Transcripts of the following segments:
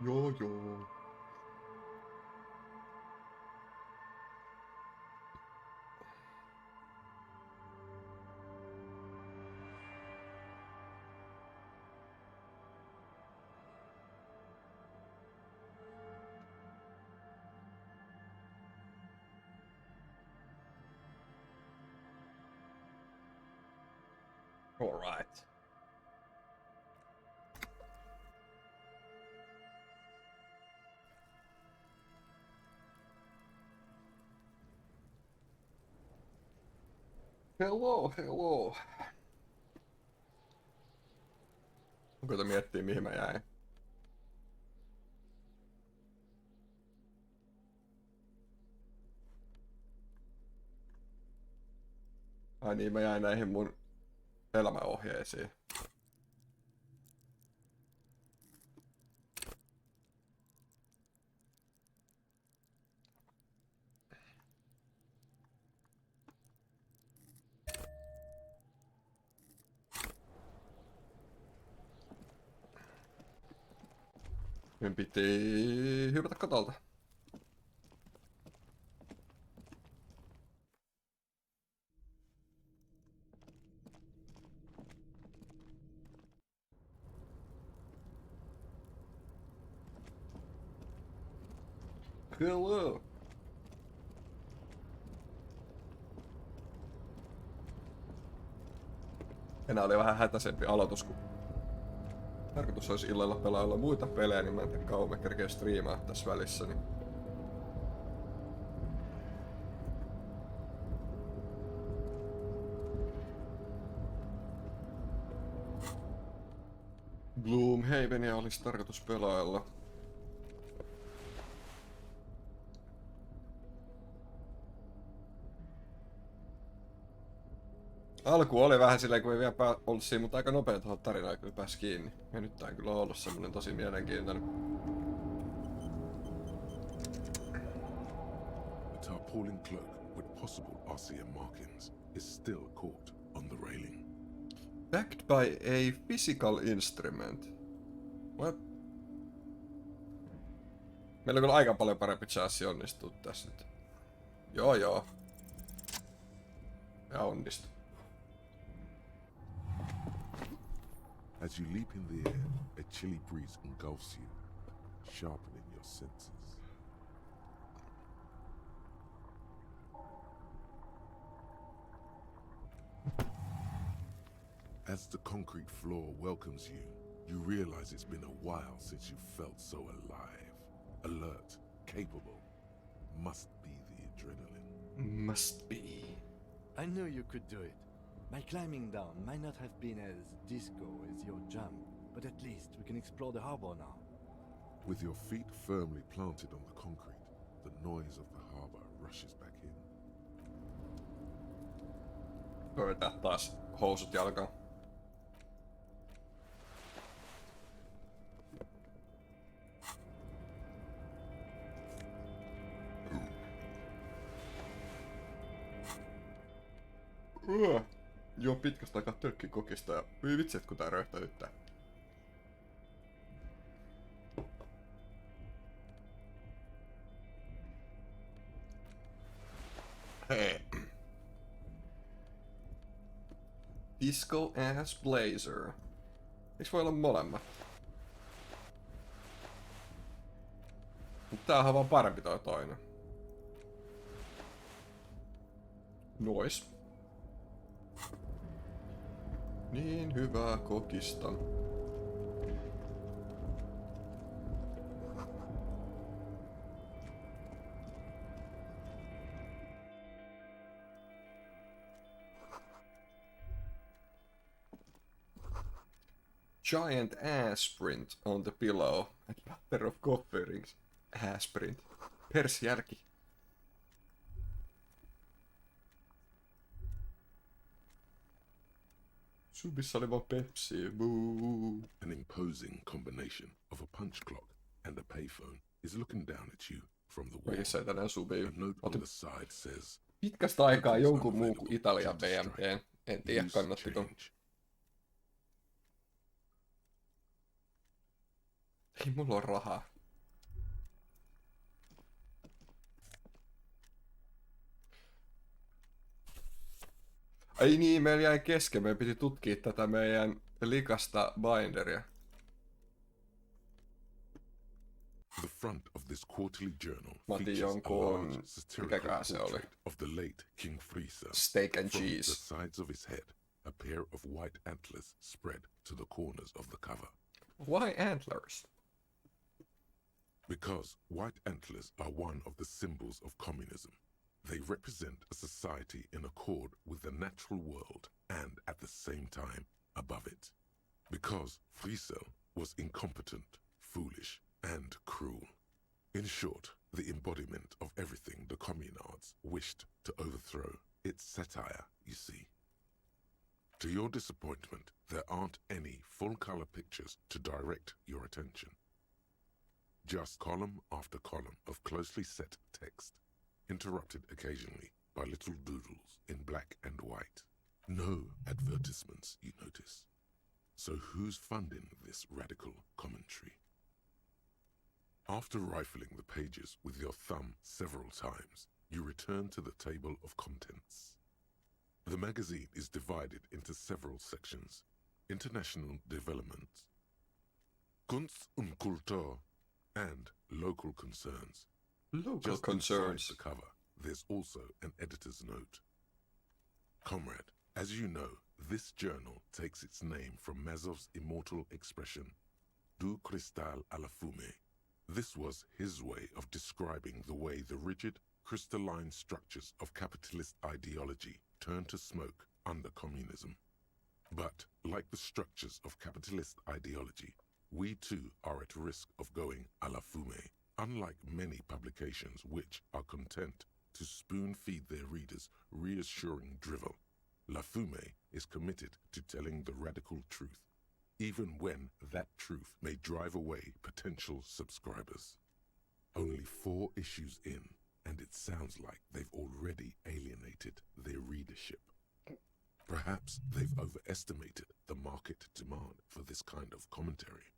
Joo, joo. All right. Hello, hello. Koita miettiä, mihin mä jäin. Ai niin, mä jäin näihin mun elämäohjeisiin. Minun piti hypätä katolta. Hello. Enää oli vähän hätäisempi aloitus, kun tarkoitus olisi illalla pelailla muita pelejä, niin mä en tiedä kauan mä kerkeen striimaa tässä välissä. Niin... Gloomhavenia olisi tarkoitus pelailla. Alku oli vähän silleen, kun ei vielä ollut siinä, mutta aika nopea tuohon tarinaan kyllä pääsi kiinni. Ja nyt tää on kyllä ollut semmonen tosi mielenkiintoinen. A tarpaulin cloak with possible RCM markings is still caught on the railing. Backed by a physical instrument. What? Meillä on kyllä aika paljon parempi chanssi onnistua tässä nyt. Joo joo. Ja onnistu. As you leap in the air, a chilly breeze engulfs you, sharpening your senses. As the concrete floor welcomes you, you realize it's been a while since you felt so alive, alert, capable. Must be the adrenaline. Must be. I knew you could do it. My climbing down might not have been as disco as your jump, but at least we can explore the harbor now. With your feet firmly planted on the concrete, the noise of the harbor rushes back in. Koetaan taas housut jalkaan. Joo, pitkästä aikaa tölkkikokista ja voi vitsit kun tää röyhtäyttää. Hei. Disco ass blazer. Eiks voi olla molemmat? Mut tämähän on vaan parempi toi toinen. Nois. Niin hyvää kokista. Giant ass print on the pillow. A pair of coffee rings. Ass print. Persjälki. Subissa oli vaan Pepsi. Boo. An imposing combination of a punch clock and a payphone is looking down at you from the wall. Oikeassa ei tänään Subi. A note on the side says, Pitkästä aikaa jonkun muun kuin Italian BMT. En tiedä "Use kannattiko. change." Ei mulla ole rahaa. Ai niin, meillä jäi kesken. Meidän piti tutkia tätä meidän likasta binderia. The front of this quarterly journal Mä otin features a jonkun, large satirical mikäkään se oli? portrait of the late King Friso. Steak and From the cheese. sides of his head, a pair of white antlers spread to the corners of the cover. Why antlers? Because white antlers are one of the symbols of communism. They represent a society in accord with the natural world and at the same time above it. Because Friso was incompetent, foolish, and cruel. In short, the embodiment of everything the communards wished to overthrow. It's satire, you see. To your disappointment, there aren't any full-color pictures to direct your attention. Just column after column of closely set text, interrupted occasionally by little doodles in black and white. No advertisements, you notice. So who's funding this radical commentary? After rifling the pages with your thumb several times, you return to the table of contents. The magazine is divided into several sections: international development, Kunst und Kultur, and local concerns. Local Just concerns. inside the cover, there's also an editor's note. Comrade, as you know, this journal takes its name from Mazov's immortal expression, du cristal à la fumée. This was his way of describing the way the rigid, crystalline structures of capitalist ideology turn to smoke under communism. But, like the structures of capitalist ideology, we too are at risk of going à la fumée, unlike many publications which are content to spoon-feed their readers reassuring drivel. La Fumée is committed to telling the radical truth, even when that truth may drive away potential subscribers. Only 4 issues in, and it sounds like they've already alienated their readership. Perhaps they've overestimated the market demand for this kind of commentary.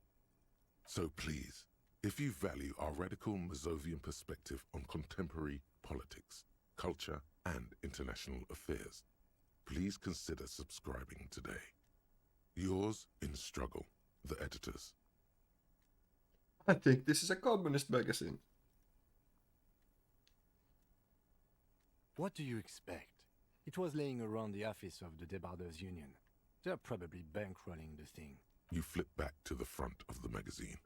So please, if you value our radical Mazovian perspective on contemporary politics, culture, and international affairs, please consider subscribing today. Yours in struggle, the editors. I think this is a communist magazine. What do you expect? It was laying around the office of the Debarders Union. They're probably bankrolling the thing. You flip back to the front of the magazine.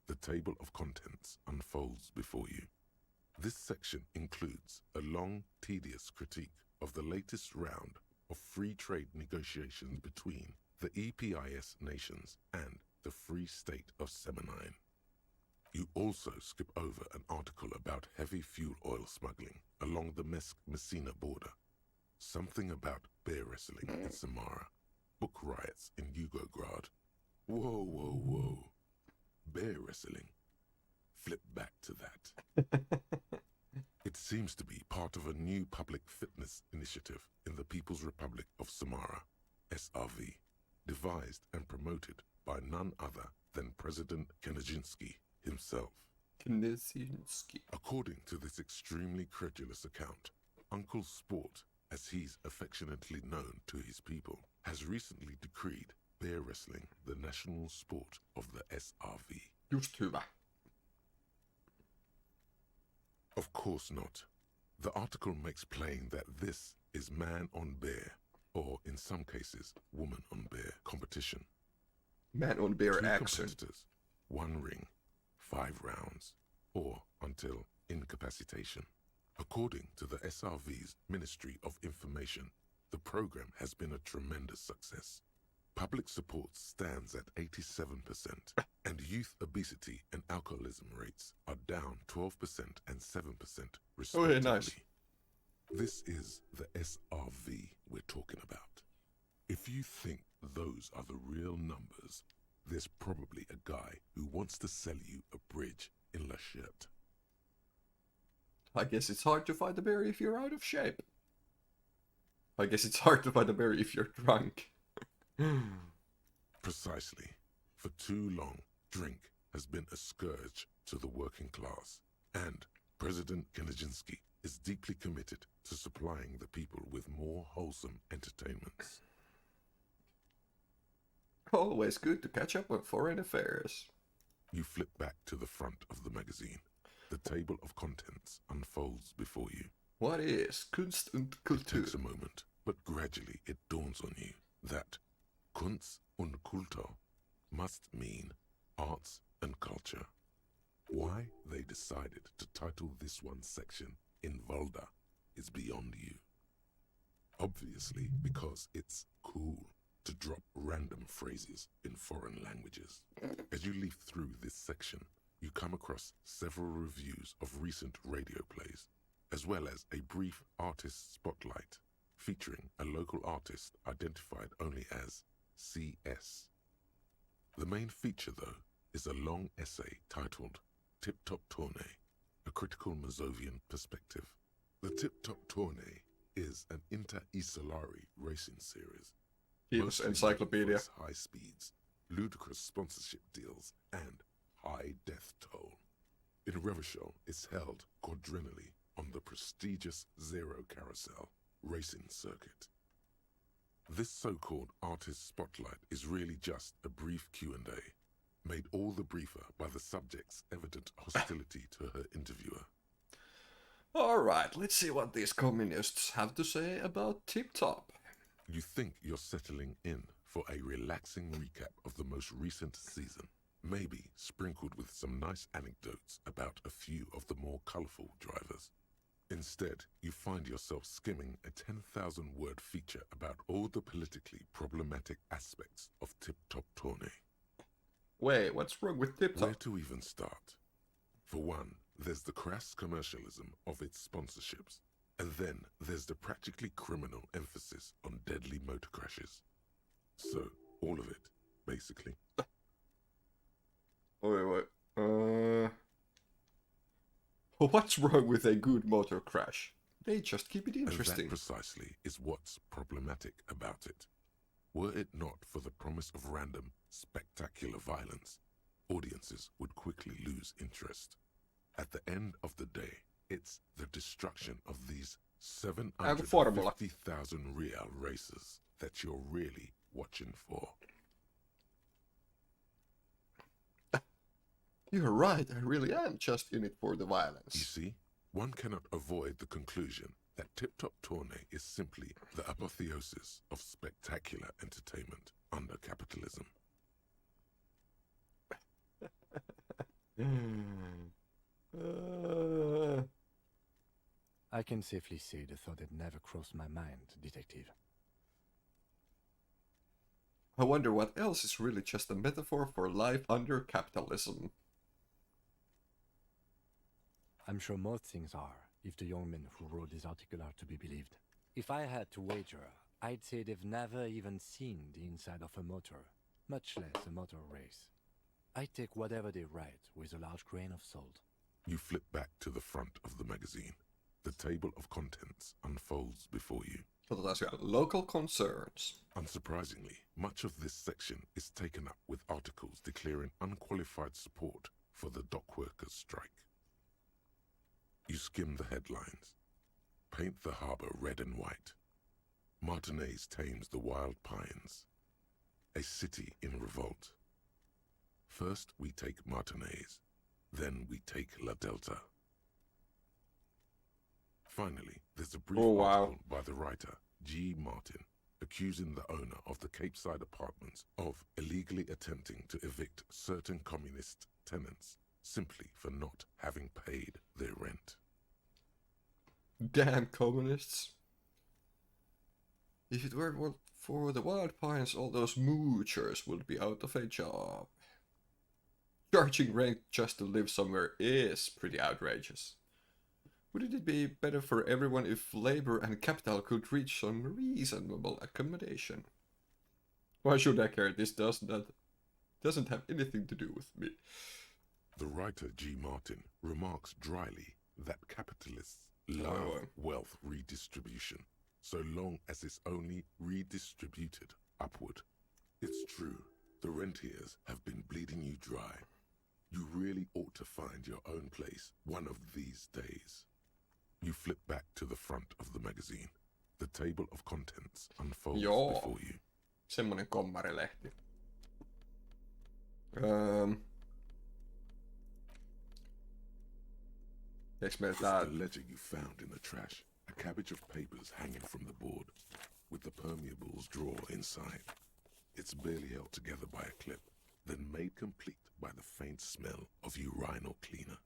The table of contents unfolds before you. This section includes a long, tedious critique of the latest round of free trade negotiations between the EPIS nations and the Free State of Semenine. You also skip over an article about heavy fuel oil smuggling along the Messina border, something about bear wrestling in Samara, book riots in Yugograd. Whoa, whoa, whoa. Bear wrestling. Flip back to that. It seems to be part of a new public fitness initiative in the People's Republic of Samara, SRV, devised and promoted by none other than President Kanajinsky himself. Knesinski. According to this extremely credulous account, Uncle Sport, as he's affectionately known to his people, has recently decreed bear wrestling the national sport of the SRV. Just hyvä. Of course not. The article makes plain that this is man on bear, or in some cases, woman on bear competition. Man on bear 2 action. competitors, 1 ring, 5 rounds, or until incapacitation. According to the SRV's Ministry of Information, the program has been a tremendous success. Public support stands at 87%, and youth obesity and alcoholism rates are down 12% and 7% respectively. nice. This is the SRV we're talking about. If you think those are the real numbers, there's probably a guy who wants to sell you a bridge in La Cherte. I guess it's hard to find a bear if you're out of shape. I guess it's hard to find a bear if you're drunk. Precisely. For too long, drink has been a scourge to the working class, and President Kaczynski is deeply committed to supplying the people with more wholesome entertainments. Always good to catch up on foreign affairs. You flip back to the front of the magazine. The table of contents unfolds before you. What is Kunst und It Kultur? takes a moment, but gradually it dawns on you that Kunst und Kultur must mean arts and culture. Why they decided to title this one section in Valda is beyond you. Obviously, because it's cool to drop random phrases in foreign languages. As you leaf through this section, you come across several reviews of recent radio plays, as well as a brief artist spotlight featuring a local artist identified only as CS. The main feature, though, is a long essay titled Tip Top Tournée, a critical Mazovian perspective. The Tip Top Tournée is an inter-Isolari racing series. Kiitos Mostly known encyclopedia. for its high speeds, ludicrous sponsorship deals, and high death toll. In Revachol, it's held quadrennially on the prestigious Zero Carousel racing circuit. This so-called artist spotlight is really just a brief Q&A, made all the briefer by the subject's evident hostility to her interviewer. Alright, let's see what these communists have to say about Tip Top. You think you're settling in for a relaxing recap of the most recent season, maybe sprinkled with some nice anecdotes about a few of the more colourful drivers. Instead, you find yourself skimming a 10,000-word feature about all the politically problematic aspects of Tip Top Tournée. Wait, what's wrong with Tip Where Top? to even start? For one, there's the crass commercialism of its sponsorships, and then there's the practically criminal emphasis on deadly motor crashes. So, all of it, basically. Wait. What's wrong with a good motor crash? They just keep it And interesting. that precisely is what's problematic about it. Were it not for the promise of random, spectacular violence, audiences would quickly lose interest. At the end of the day, it's the destruction of these formula. 750,000 real races that you're really watching for. You're right, I really am just in it for the You violence. see, one cannot avoid the conclusion that Tip Top Tournée is simply the apotheosis of spectacular entertainment under capitalism. I can safely say the thought had never crossed my mind, Detective. I wonder what else is really just a metaphor for life under capitalism. I'm sure most things are, if the young men who wrote this article are to be believed. If I had to wager, I'd say they've never even seen the inside of a motor, much less a motor race. I take whatever they write with a large grain of salt. You flip back to the front of the magazine. The table of contents unfolds before you. Otetaan siellä local concerns. Unsurprisingly, much of this section is taken up with articles declaring unqualified support for the dock workers' strike. You skim the headlines. Paint the harbour red and white. Martinez tames the wild pines. A city in revolt. First we take Martinez, then we take La Delta. Finally, there's a brief article by the writer, G. Martin, accusing the owner of the Capeside apartments of illegally attempting to evict certain communist tenants simply for not having paid their rent. Damn communists. If it were for the Wild Pines, all those moochers would be out of a job. Charging rent just to live somewhere is pretty outrageous. Wouldn't it be better for everyone if labor and capital could reach some reasonable accommodation? Why should I care? This doesn't have anything to do with me. The writer G. Martin remarks dryly that capitalists love wealth redistribution, so long as it's only redistributed upward. It's true, the rentiers have been bleeding you dry. You really ought to find your own place one of these days. You flip back to the front of the magazine. The table of contents unfolds Joo. before you. Semmonen kommarilehti. Eikö meillä It's tää... the ledger you found in the trash. A cabbage of papers hanging from the board, with the permeables drawer inside. It's barely held together by a clip, then made complete by the faint smell of urinal cleaner.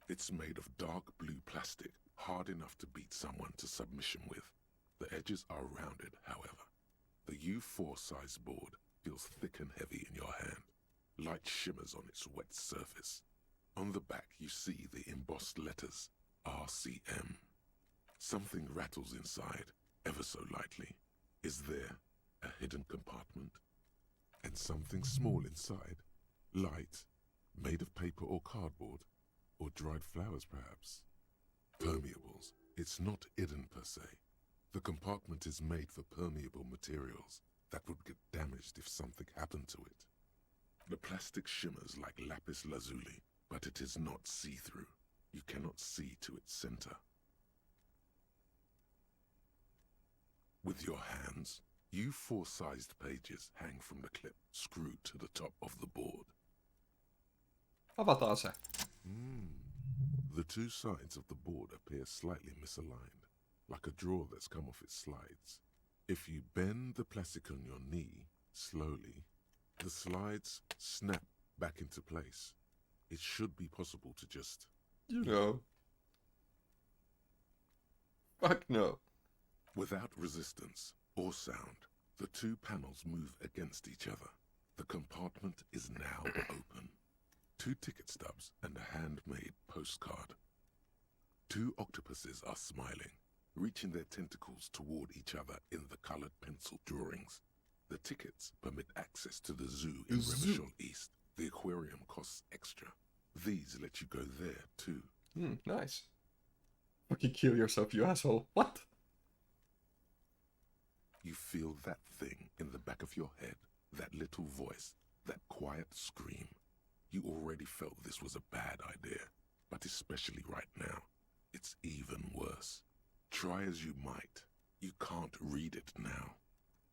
It's made of dark blue plastic, hard enough to beat someone to submission with. The edges are rounded, however. The U4 size board feels thick and heavy in your hand. Light shimmers on its wet surface. On the back you see the embossed letters, RCM. Something rattles inside, ever so lightly. Is there a hidden compartment? And something small inside, light, made of paper or cardboard, or dried flowers perhaps. Permeables. It's not hidden per se. The compartment is made for permeable materials that would get damaged if something happened to it. The plastic shimmers like lapis lazuli, but it is not see-through. You cannot see to its center. With your hands, U4-sized pages hang from the clip screwed to the top of the board. Avataan se. The two sides of the board appear slightly misaligned, like a drawer that's come off its slides. If you bend the plastic on your knee slowly, the slides snap back into place. It should be possible to just... You know. Fuck no. Without resistance or sound, the two panels move against each other. The compartment is now open. 2 ticket stubs and a handmade postcard. 2 octopuses are smiling, reaching their tentacles toward each other in the colored pencil drawings. The tickets permit access to the zoo in Revachol East. The aquarium costs extra. These let you go there too. Nice. Fucking kill yourself, you asshole. What? You feel that thing in the back of your head, that little voice, that quiet scream. You already felt this was a bad idea, but especially right now, it's even worse. Try as you might, you can't read it now.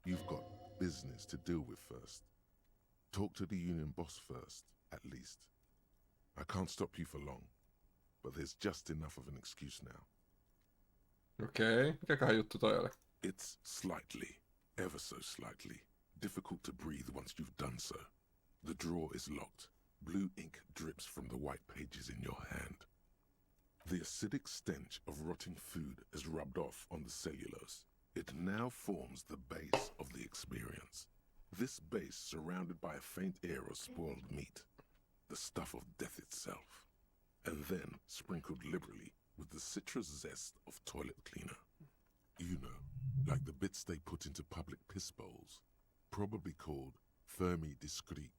You've got business to deal with first. Talk to the union boss first, at least. I can't stop you for long, but there's just enough of an excuse now. Okei, mikäköhän juttu toi oli? It's slightly, ever so slightly, difficult to breathe once you've done so. The drawer is locked. Blue ink drips from the white pages in your hand. The acidic stench of rotting food has rubbed off on the cellulose. It now forms the base of the experience. This base surrounded by a faint air of spoiled meat, the stuff of death itself, and then sprinkled liberally with the citrus zest of toilet cleaner. You know, like the bits they put into public piss bowls, probably called Fermi Discrete,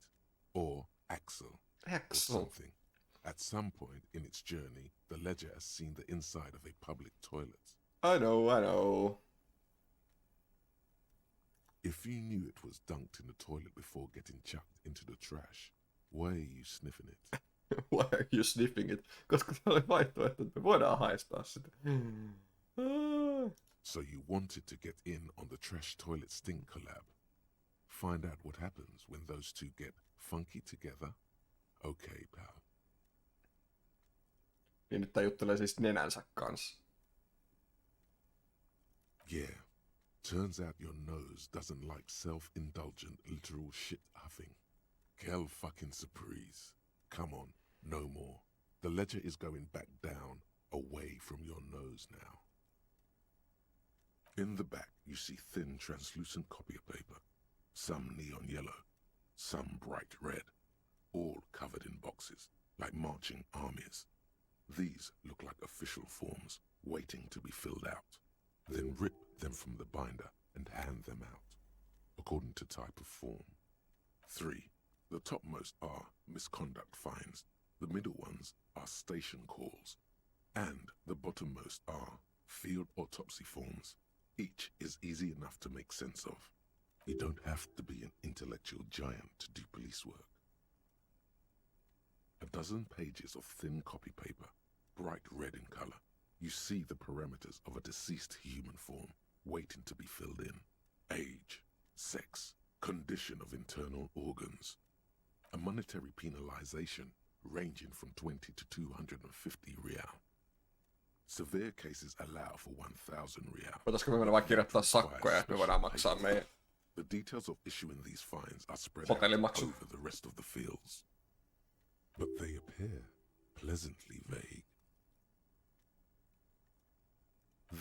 or Axel, or something. At some point in its journey, the ledger has seen the inside of a public toilet. I know. If you knew it was dunked in the toilet before getting chucked into the trash, why are you sniffing it? Why are you sniffing it? Koska se oli vaihtoehto, että me voidaan haistaa sitä. So you wanted to get in on the trash toilet stink collab. Find out what happens when those two get funky together? Okay, pal. Niin nyt tää juttelee siis nenänsä kanssa. Yeah. Turns out your nose doesn't like self-indulgent literal shit huffing. Quelle fucking surprise. Come on, no more. The ledger is going back down, away from your nose now. In the back, you see thin, translucent copy paper. Some neon yellow, some bright red, all covered in boxes, like marching armies. These look like official forms, waiting to be filled out. Then rip them from the binder and hand them out, according to type of form. 3. The topmost are misconduct fines, the middle ones are station calls, and the bottommost are field autopsy forms. Each is easy enough to make sense of. You don't have to be an intellectual giant to do police work. a dozen pages of thin copy paper, bright red in color. You see the parameters of a deceased human form waiting to be filled in. Age, sex, condition of internal organs. A monetary penalization ranging from 20 to 250 real. Severe cases allow for 1,000 real. Voitaisko me mennä vaikka kirjoittaa sakkoja, että me voidaan maksaa meidän The details of issuing these fines are spread out hotellimaksu? over the rest of the fields, but they appear pleasantly vague.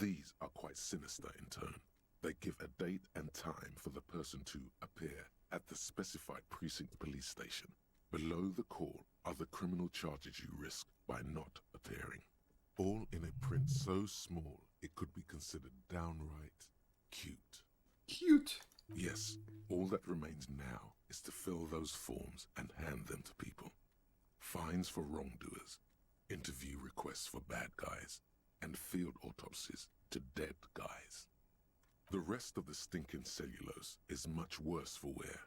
These are quite sinister in turn. They give a date and time for the person to appear at the specified precinct police station. Below the call are the criminal charges you risk by not appearing. All in a print so small it could be considered downright cute. Cute. Yes, all that remains now is to fill those forms and hand them to people. Fines for wrongdoers, interview requests for bad guys, and field autopsies to dead guys. The rest of the stinking cellulose is much worse for wear.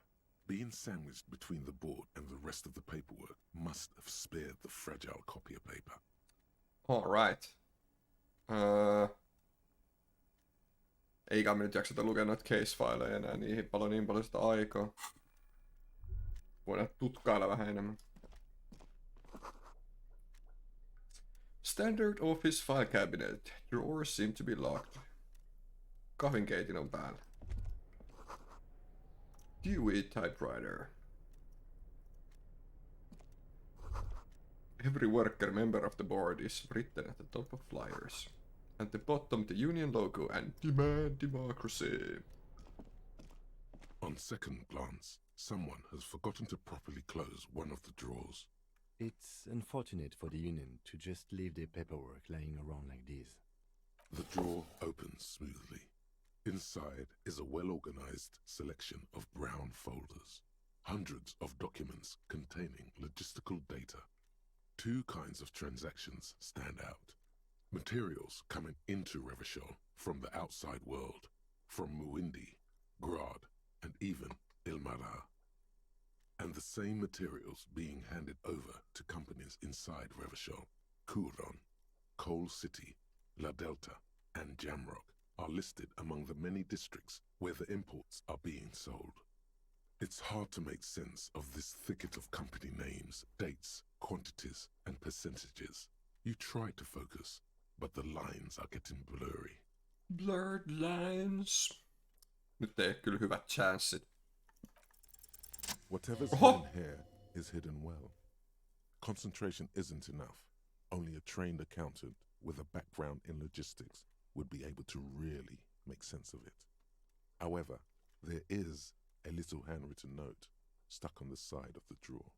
Being sandwiched between the board and the rest of the paperwork must have spared the fragile copier paper. Alright. Eikä me nyt jakseta lukea noita case-fileja enää, niihin niin paljon sitä aikaa. Voidaan tutkailla vähän enemmän. Standard office file cabinet. Drawers seem to be locked. Kahvinkeitin on päällä. Dewey typewriter. Every worker member of the board is written at the top of flyers. At the bottom the union logo and demand democracy. On second glance, someone has forgotten to properly close one of the drawers. It's unfortunate for the union to just leave their paperwork lying around like this. The drawer opens smoothly. Inside is a well-organized selection of brown folders. Hundreds of documents containing logistical data. Two kinds of transactions stand out. Materials coming into Revachol from the outside world, from Muindi, Grad, and even Ilmara. And the same materials being handed over to companies inside Revachol, Kuron, Coal City, La Delta, and Jamrock are listed among the many districts where the imports are being sold. It's hard to make sense of this thicket of company names, dates, quantities, and percentages. You try to focus, but the lines are getting blurry. Blurred lines. Nyt ei kyllä hyvät chanssit. Whatever's Oho! hidden here is hidden well. Concentration isn't enough. Only a trained accountant with a background in logistics would be able to really make sense of it. However, there is a little handwritten note stuck on the side of the drawer.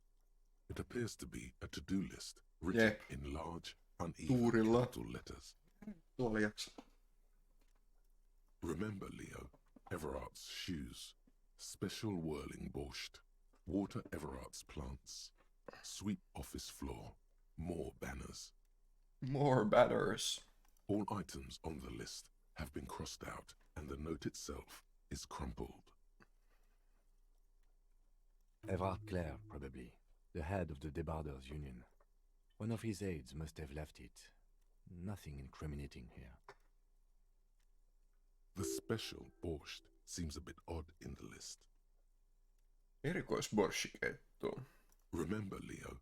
It appears to be a to-do list written in large, uneven Tuurilla. capital letters. Tuolla jaksa. Remember, Leo, Everart's shoes, special whirling borscht, water Everart's plants, sweep office floor, more banners. More banners. All items on the list have been crossed out and the note itself is crumpled. Everard Clare, probably, the head of the Debarders Union. One of his aides must have left it. Nothing incriminating here. The special borscht seems a bit odd in the list. Erikoisborshikeitto. Remember, Leo,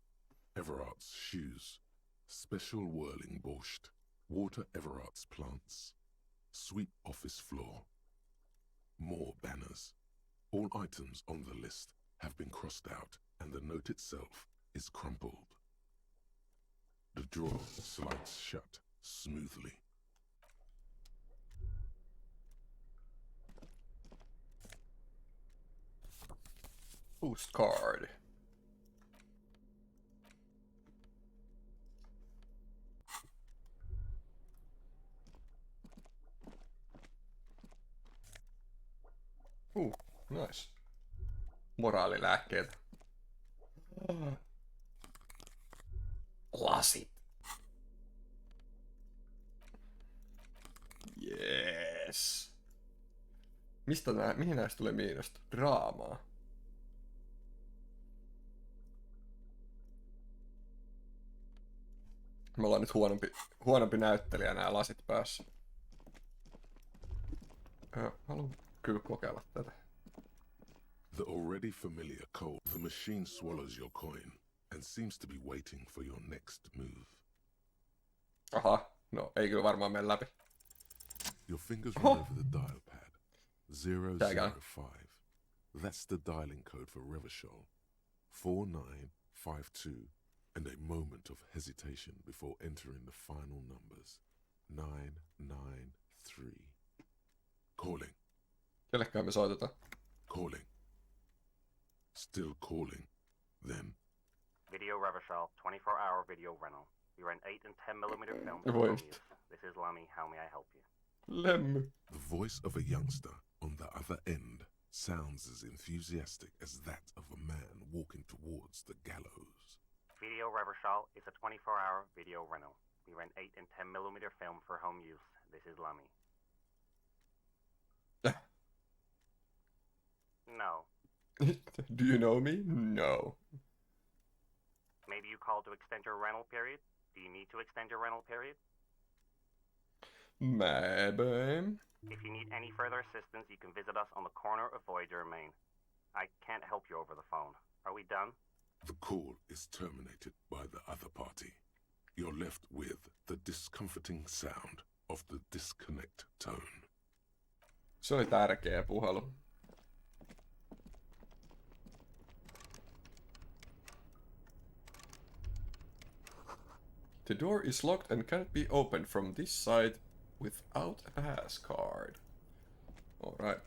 Everart's shoes, special whirling borscht, water Everart's plants, sweep office floor, more banners. All items on the list have been crossed out and the note itself is crumpled. The drawer slides shut smoothly. Postcard. Nice. Moraalilääkkeet. Lasit. Yes. Mihin näistä tulee miinusta? Draamaa. Me ollaan nyt huonompi näyttelijä nämä lasit päässä. Haluan kyllä kokeilla tätä. The already familiar code. The machine swallows your coin and seems to be waiting for your next move. Aha, no ei kyllä varmaan mene läpi. Your fingers run over the dial pad. 005. That's the dialing code for Revachol. 4952. And a moment of hesitation before entering the final numbers. 993. Calling. Kellekään me soitetaan. Calling. Still calling. Then. Video Revachol, 24-hour video rental. We rent 8 and 10mm film. This is Lemmy. How may I help you? Lemmy. The voice of a youngster on the other end sounds as enthusiastic as that of a man walking towards the gallows. Video Revachol is a 24-hour video rental. We rent 8 and 10mm film for home use. This is Lemmy. No. Do you know me? No. Maybe you called to extend your rental period? Do you need to extend your rental period? Maybe. If you need any further assistance, you can visit us on the corner of Voyager and Main. I can't help you over the phone. Are we done? The call is terminated by the other party. You're left with the discomforting sound of the disconnect tone. Se oli tärkeä puhelu. The door is locked and cannot be opened from this side without a pass card. Alright.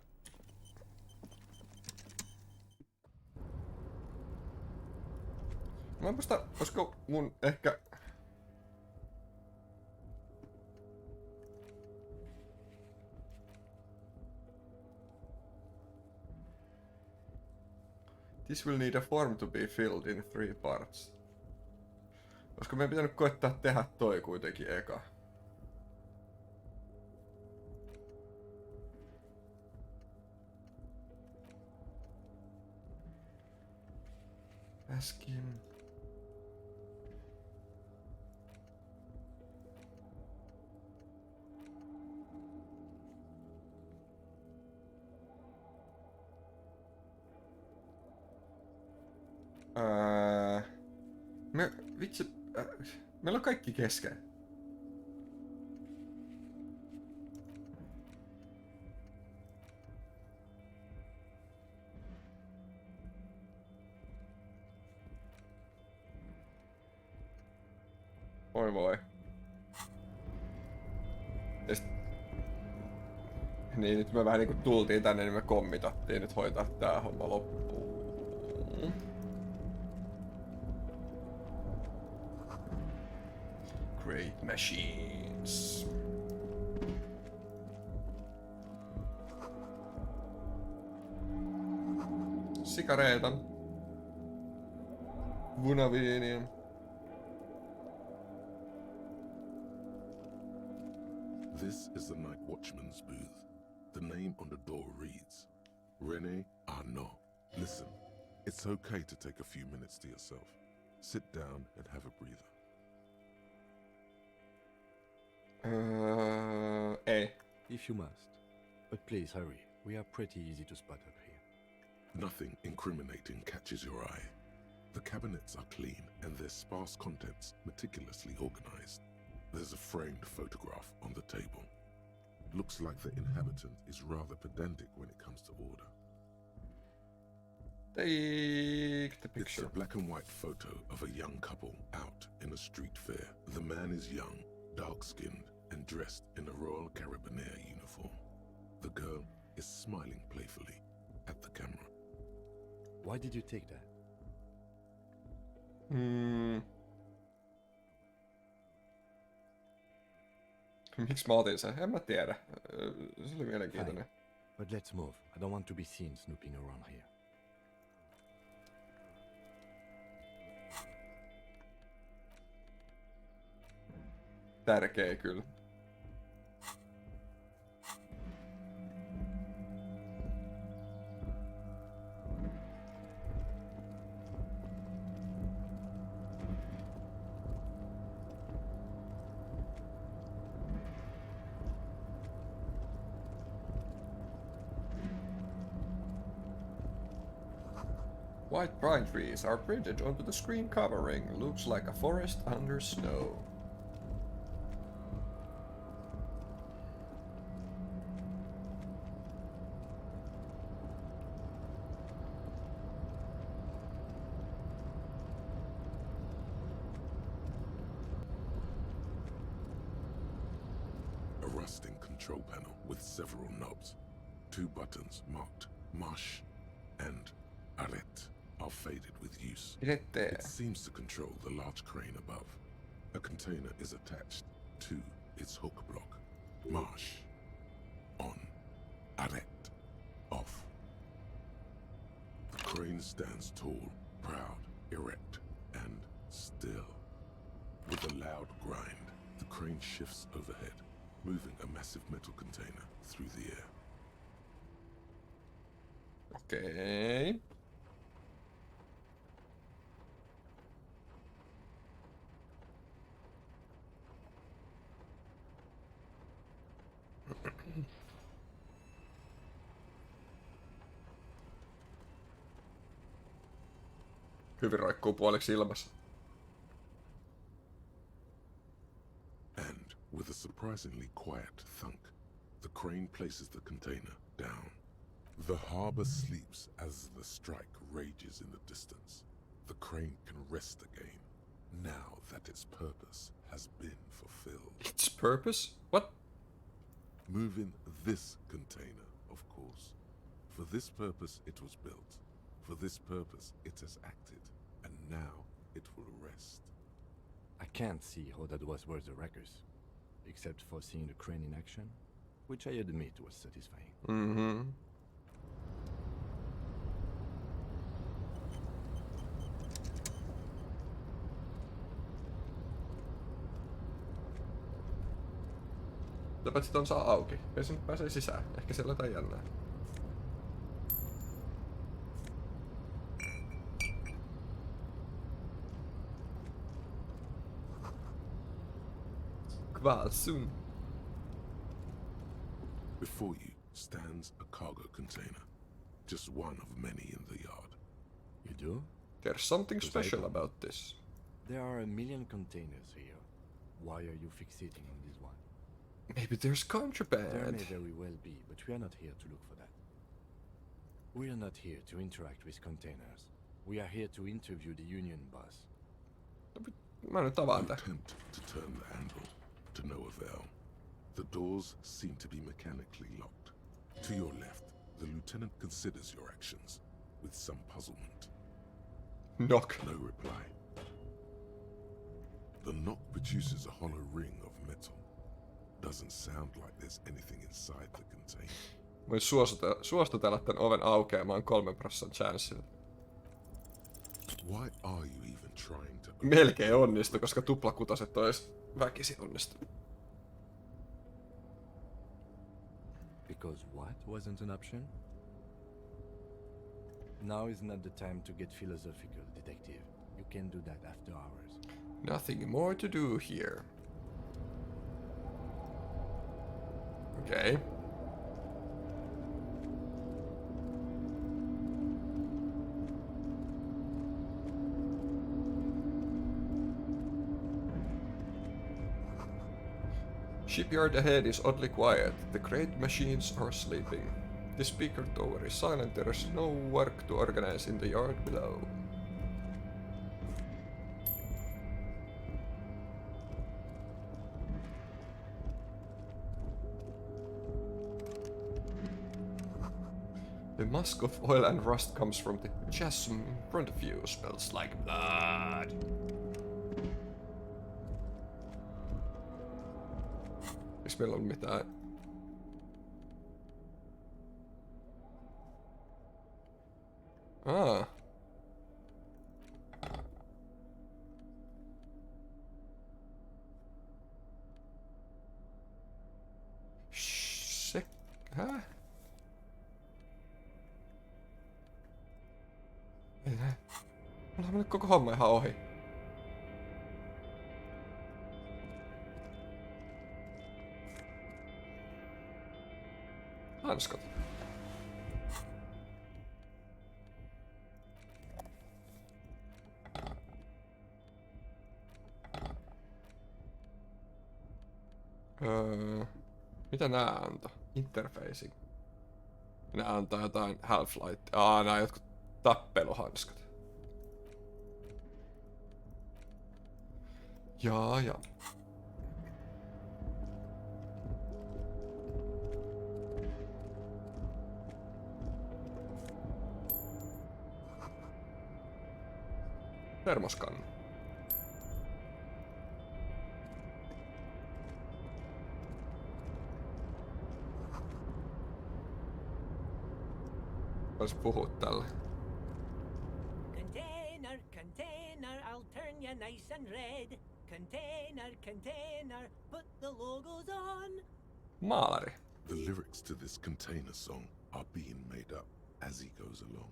Mä en muista, olisiko mun ehkä... This will need a form to be filled in 3 parts. Olisiko meidän pitänyt koittaa tehdä toi kuitenkin eka? Äsken. Vitsi, meillä on kaikki kesken. Oi voi. Niin, nyt me vähän niinku tultiin tänne, niin me kommitattiin nyt hoitaa tää homma loppuun. Great machines. Sikareita. Vunaviinia. This is the night watchman's booth. The name on the door reads, René Arnaud. Listen, it's okay to take a few minutes to yourself. Sit down and have a breather. Ei. If you must. But please hurry. We are pretty easy to spot up here. Nothing incriminating catches your eye. The cabinets are clean and their sparse contents meticulously organized. There's a framed photograph on the table. Looks like the inhabitant is rather pedantic when it comes to order. Take the It's picture. a black and white photo of a young couple out in a street fair. The man is young, dark-skinned, and dressed in a Royal Carabinier uniform. The girl is smiling playfully at the camera. Why did you take that? Miksi mä otin sen? En mä tiedä. Se oli mielenkiintoinen. But let's move. I don't want to be seen snooping around here. Tärkeä kyllä. White pine trees are printed onto the screen covering. Looks like a forest under snow. A rusting control panel with several knobs. 2 buttons marked Marsh and Arret are faded with use. It seems to control the large crane above. A container is attached to its hook block. Marsh. On. Arret. Off. The crane stands tall, proud, erect, and still. With a loud grind, the crane shifts overhead, moving a massive metal container through the air. Okay. Hyvin roikkuu puoliksi ilmassa. And with a surprisingly quiet thunk, the crane places the container down. The harbor sleeps as the strike rages in the distance. The crane can rest again, now that its purpose has been fulfilled. Its purpose? What? Moving this container, of course. For this purpose it was built. For this purpose it has acted. And now it will rest. I can't see how that was worth the wreckers, except for seeing the crane in action, which I admit was satisfying. Mm-hmm. Paitsi ton saa auki. Ei se nyt pääsee sisään. Ehkä siellä jotain jännää. Kvalsun. Before you stands a cargo container. Just one of many in the yard. You do? There's something special about this. There are a million containers here. Why are you fixating on this one? Maybe there's There contraband. may very well be, but we are not here to look for that. We are not here to interact with containers. We are here to interview the union boss. Mä nyt avaan tän. Attempt to turn the handle, to no avail. The doors seem to be mechanically locked. To your left, the lieutenant considers your actions with some puzzlement. Knock. No reply. The knock produces a hollow ring of metal. Doesn't sound like there's anything inside the container. Voin suostutella tän oven aukeamaan 3% chanssilla. Why are you even trying to... Melkein onnistu, koska tuplakutaset ois väkisin onnistu. Because what wasn't an option? Now is not the time to get philosophical, detective. You can do that after hours. Nothing more to do here. Okay. Shipyard ahead is oddly quiet. The crate machines are sleeping. The speaker tower is silent. There is no work to organize in the yard below. The musk of oil and rust comes from the chasm in front of you. Smells like blood. Eiks meillä ollut mitään? Hä? Ollaan mennyt koko homma ihan ohi. Hanskat. Mitä nää antoi? Interfacing. Nää antaa jotain Half-Light. Nää jotkut tappeluhanskat. Jaa. Termoskannu. Vois puhua tällä. Container, container, I'll turn you nice and red. Container, container, put the logos on. Maalari. The lyrics to this container song are being made up as he goes along.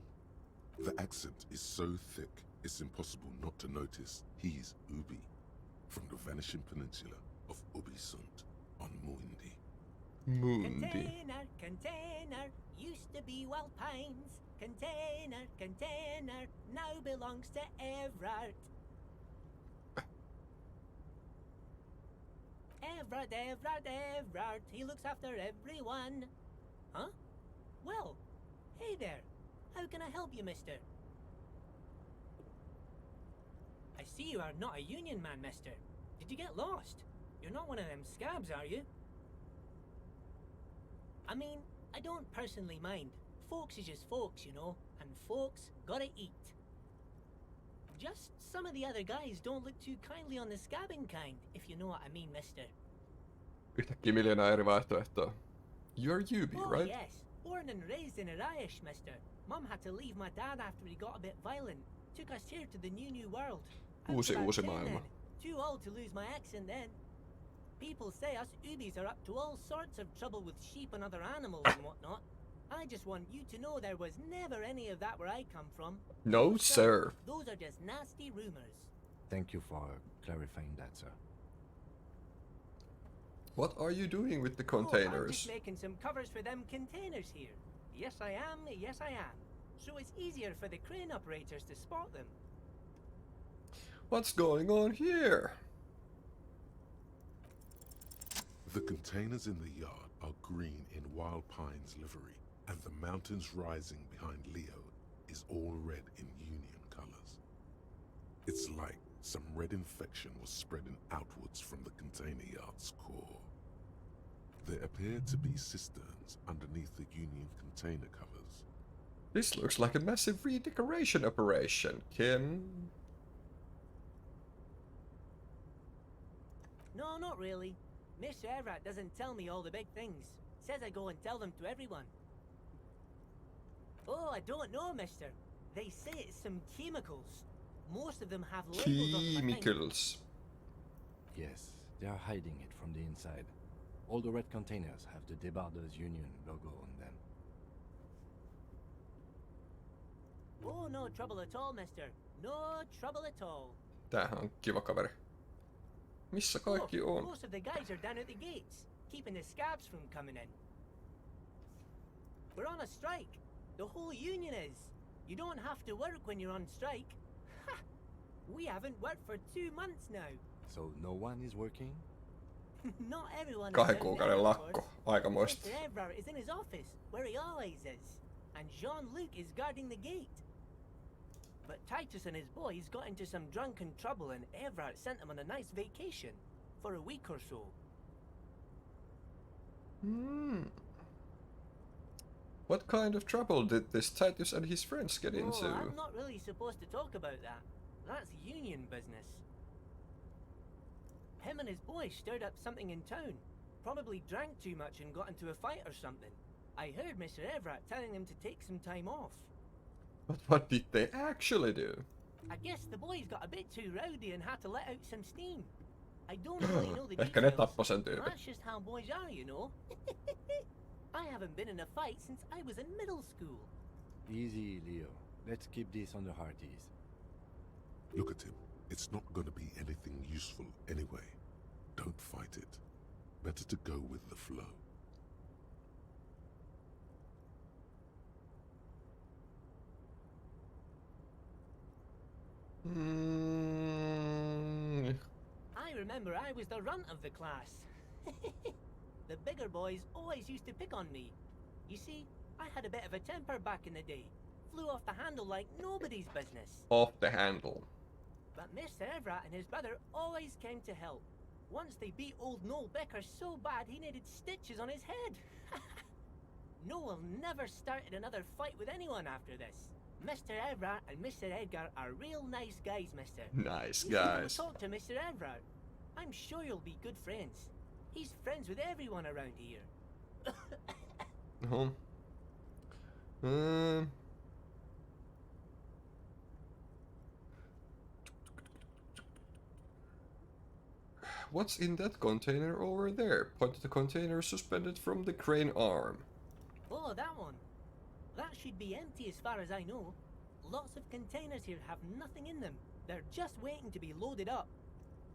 The accent is so thick, it's impossible not to notice he's Ubi, from the vanishing peninsula of Ubisunt on Muindi. Container, container, used to be Wild Pines. Container, container, now belongs to Everard. Everard, he looks after everyone. Huh? Well, hey there. How can I help you, mister? I see you are not a union man, mister. Did you get lost? You're not one of them scabs, are you? I mean, I don't personally mind. Folks is just folks, you know, and folks gotta eat. Just some of the other guys don't look too kindly on the scabbing kind, if you know what I mean, mister. Yhtäkkiä miljoonaa eri vaihtoehtoa. You're Yubi, right? Yes. Born and raised in Irish, mister. Mum had to leave my dad after he got a bit violent. Took us here to the new world. Uusi maailma. Too old to lose my accent then. People say us Ubis are up to all sorts of trouble with sheep and other animals and whatnot. I just want you to know there was never any of that where I come from. No, sir. Those are just nasty rumors. Thank you for clarifying that, sir. What are you doing with the I'm containers? just making some covers for them containers here. Yes, I am. So it's easier for the crane operators to spot them. What's going on here? The containers in the yard are green in Wild Pine's livery, and the mountains rising behind Leo is all red in Union colors. It's like some red infection was spreading outwards from the container yard's core. There appear to be cisterns underneath the Union container covers. This looks like a massive redecoration operation, Kim. No, not really. Mr. Everett doesn't tell me all the big things. Says I go and tell them to everyone. Oh, I don't know, mister. They say it's some chemicals. Most of them have labels on them, I think. Chemicals. Yes, they are hiding it from the inside. All the red containers have the Debarders Union logo on them. Oh, no trouble at all, mister. No trouble at all. Tämähän on kiva kaveri. Missä kaikki on? Most of the guys are down at the gates, keeping the scabs from coming in. We're on a strike. The whole union is. You don't have to work when you're on strike. Ha! We haven't worked for 2 months now. So no one is working? Not everyone is 2 down there, kuukauden of lakko. course. Aikamoista. Mr. Everard is in his office, where he always is. And Jean-Luc is guarding the gate. But Titus and his boys got into some drunken trouble and Everard sent them on a nice vacation. For a week or so. What kind of trouble did this Titus and his friends get into? Oh, I'm not really supposed to talk about that. That's union business. Him and his boys stirred up something in town. Probably drank too much and got into a fight or something. I heard Mr. Everett telling them to take some time off. But what did they actually do? I guess the boys got a bit too rowdy and had to let out some steam. I don't really know the Ehkä ne details. tappoi sen tyypin. That's just how boys are, you know. I haven't been in a fight since I was in middle school. Easy, Leo. Let's keep this on the hearties. Look at him. It's not going to be anything useful anyway. Don't fight it. Better to go with the flow. I remember I was the runt of the class. The bigger boys always used to pick on me. You see, I had a bit of a temper back in the day. Flew off the handle like nobody's business. Off the handle. But Mr. Everett and his brother always came to help. Once they beat old Noel Becker so bad he needed stitches on his head. Noel never started another fight with anyone after this. Mr. Everett and Mr. Edgar are real nice guys, mister. Nice You should have a guys. talk to Mr. Everett. I'm sure you'll be good friends. He's friends with everyone around here. What's in that container over there? Point to the container suspended from the crane arm. Oh, that one. That should be empty as far as I know. Lots of containers here have nothing in them. They're just waiting to be loaded up.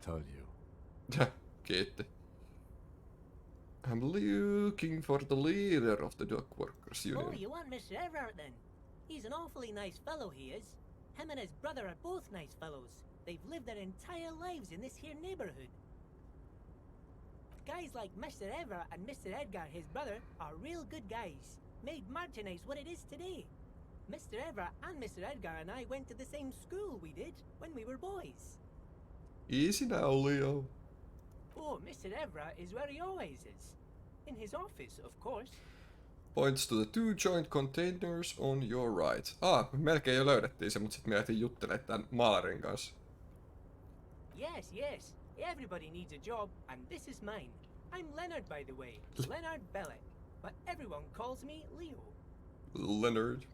Told you. Kiitti. I'm looking for the leader of the dock workers union. Oh, you want Mr. Everett then? He's an awfully nice fellow, he is. Him and his brother are both nice fellows. They've lived their entire lives in this here neighborhood. Guys like Mr. Everett and Mr. Edgar, his brother, are real good guys. Made Martinez what it is today. Mr. Everett and Mr. Edgar and I went to the same school we did when we were boys. Easy now, Leo. Oh, Mr. Everett is where he always is. In his office, of course. Points to the two joint containers on your right. Melkein jo löydettiin se, mutta sitten me jätiin juttelemaan tän maalarin kanssa. Yes. Everybody needs a job, and this is mine. I'm Leonard, by the way. Leonard Bellick. But everyone calls me Leo. Leonard.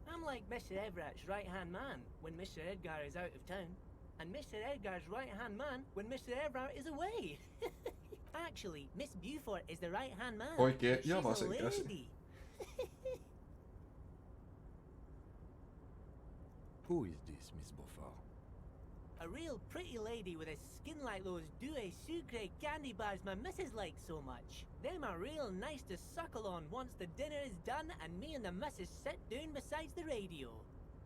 I'm like Mr. Everett's right-hand man when Mr. Edgar is out of town, and Mr. Edgar's right-hand man when Mr. Everett is away. Actually, Miss Beaufort is the right-hand man. Oikee She's a javasen käsi. lady. Who is this, Miss Beaufort? A real pretty lady with a skin like those Douai Sucre candy bars my missus likes so much. Them are real nice to suckle on once the dinner is done and me and the missus sit down besides the radio.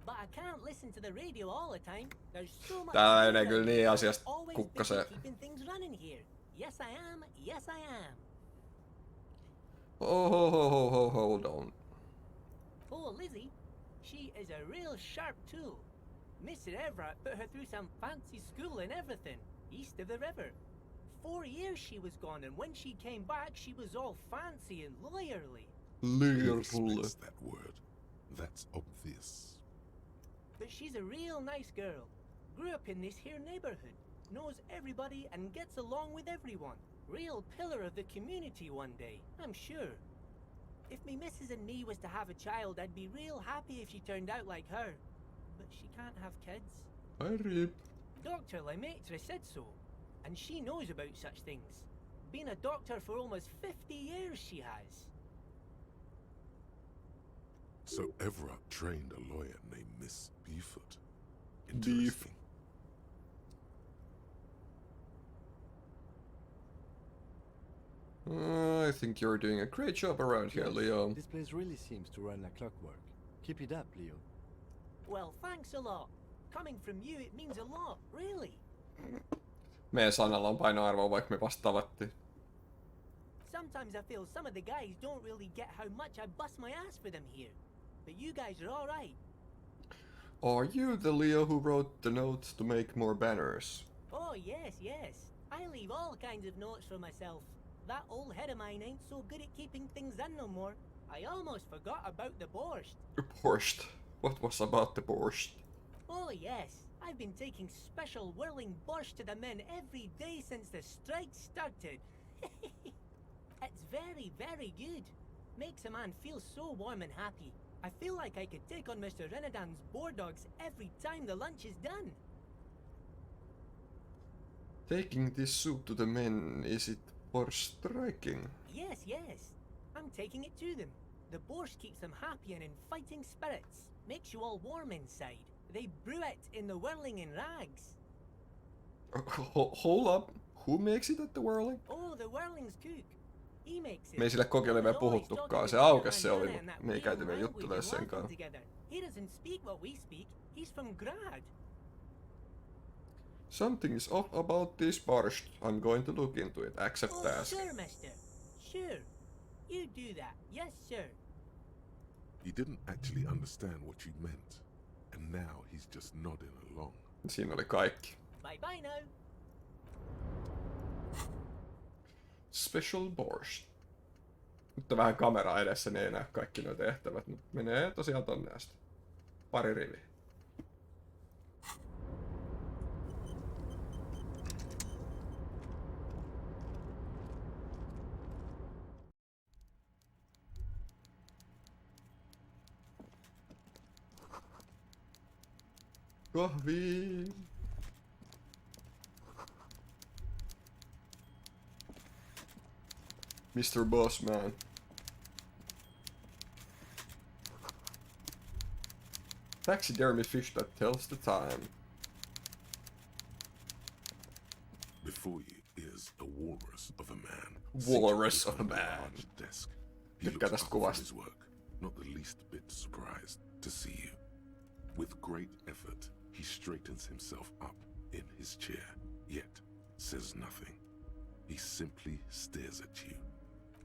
But I can't listen to the radio all the time. There's so much Tää news menee kyllä out niin there. asiasta Always busy kukkaseen. keeping things running here. Yes I am. Yes I am. Hold on. Oh, Lizzie. She is a real sharp tool. Mr. Everett put her through some fancy school and everything, east of the river. 4 years she was gone, and when she came back, she was all fancy and lawyerly. Who expects that word? That's obvious. But she's a real nice girl. Grew up in this here neighborhood. Knows everybody and gets along with everyone. Real pillar of the community one day, I'm sure. If me missus and me was to have a child, I'd be real happy if she turned out like her. But she can't have kids. Rip. Dr. Lemaitre said so, and she knows about such things. Been a doctor for almost 50 years she has. So Everett trained a lawyer named Miss Beaufort. Interesting. I think you're doing a great job around here, Yes, Leo. This place really seems to run like clockwork. Keep it up, Leo. Well, thanks a lot. Coming from you, it means a lot, really. Meidän sanalla on painoarvoa, vaikka me vasta tavattiin. Sometimes I feel some of the guys don't really get how much I bust my ass for them here. But you guys are alright. Are you the Leo who wrote the note to make more banners? Oh, yes. I leave all kinds of notes for myself. That old head of mine ain't so good at keeping things in no more. I almost forgot about the borscht. Borscht. What was about the borscht? Oh, yes. I've been taking special whirling borscht to the men every day since the strike started. It's very, very good. Makes a man feel so warm and happy. I feel like I could take on Mr. Renadan's boar dogs every time the lunch is done. Taking this soup to the men, is it for striking? Yes. I'm taking it to them. The borscht keeps them happy and in fighting spirits. Makes you all warm inside. They brew it in the whirling in rags. Hold up. Who makes it at the whirling? Oh, the whirling's cook. He makes it. Me ei sille kokille vielä puhuttukaan. Se aukesi se oli, mutta me ei käyty vielä juttelemaan sen kanssa. He doesn't speak what we speak. He's from Grad. Something is off about this borscht. I'm going to look into it. Accept task. Sure, mister. Sure. You do that. Yes, sir. He didn't actually understand what you meant, and now he's just nodding along. Siinä oli kaikki. Bye bye now. Special borscht. Nyt on vähän kamera edessä, niin ei näe kaikki nuo tehtävät. Menee tosiaan tonne asti. Pari riviä. Kahvi. Mr. Bossman. Taxidermy fish that tells the time. Before you is a walrus of a man. Walrus of a seated behind man. large desk. He Tykkää looks tästä up from kuvasta. his work, not the least bit surprised to see you. With great effort, he straightens himself up in his chair, yet says nothing. He simply stares at you,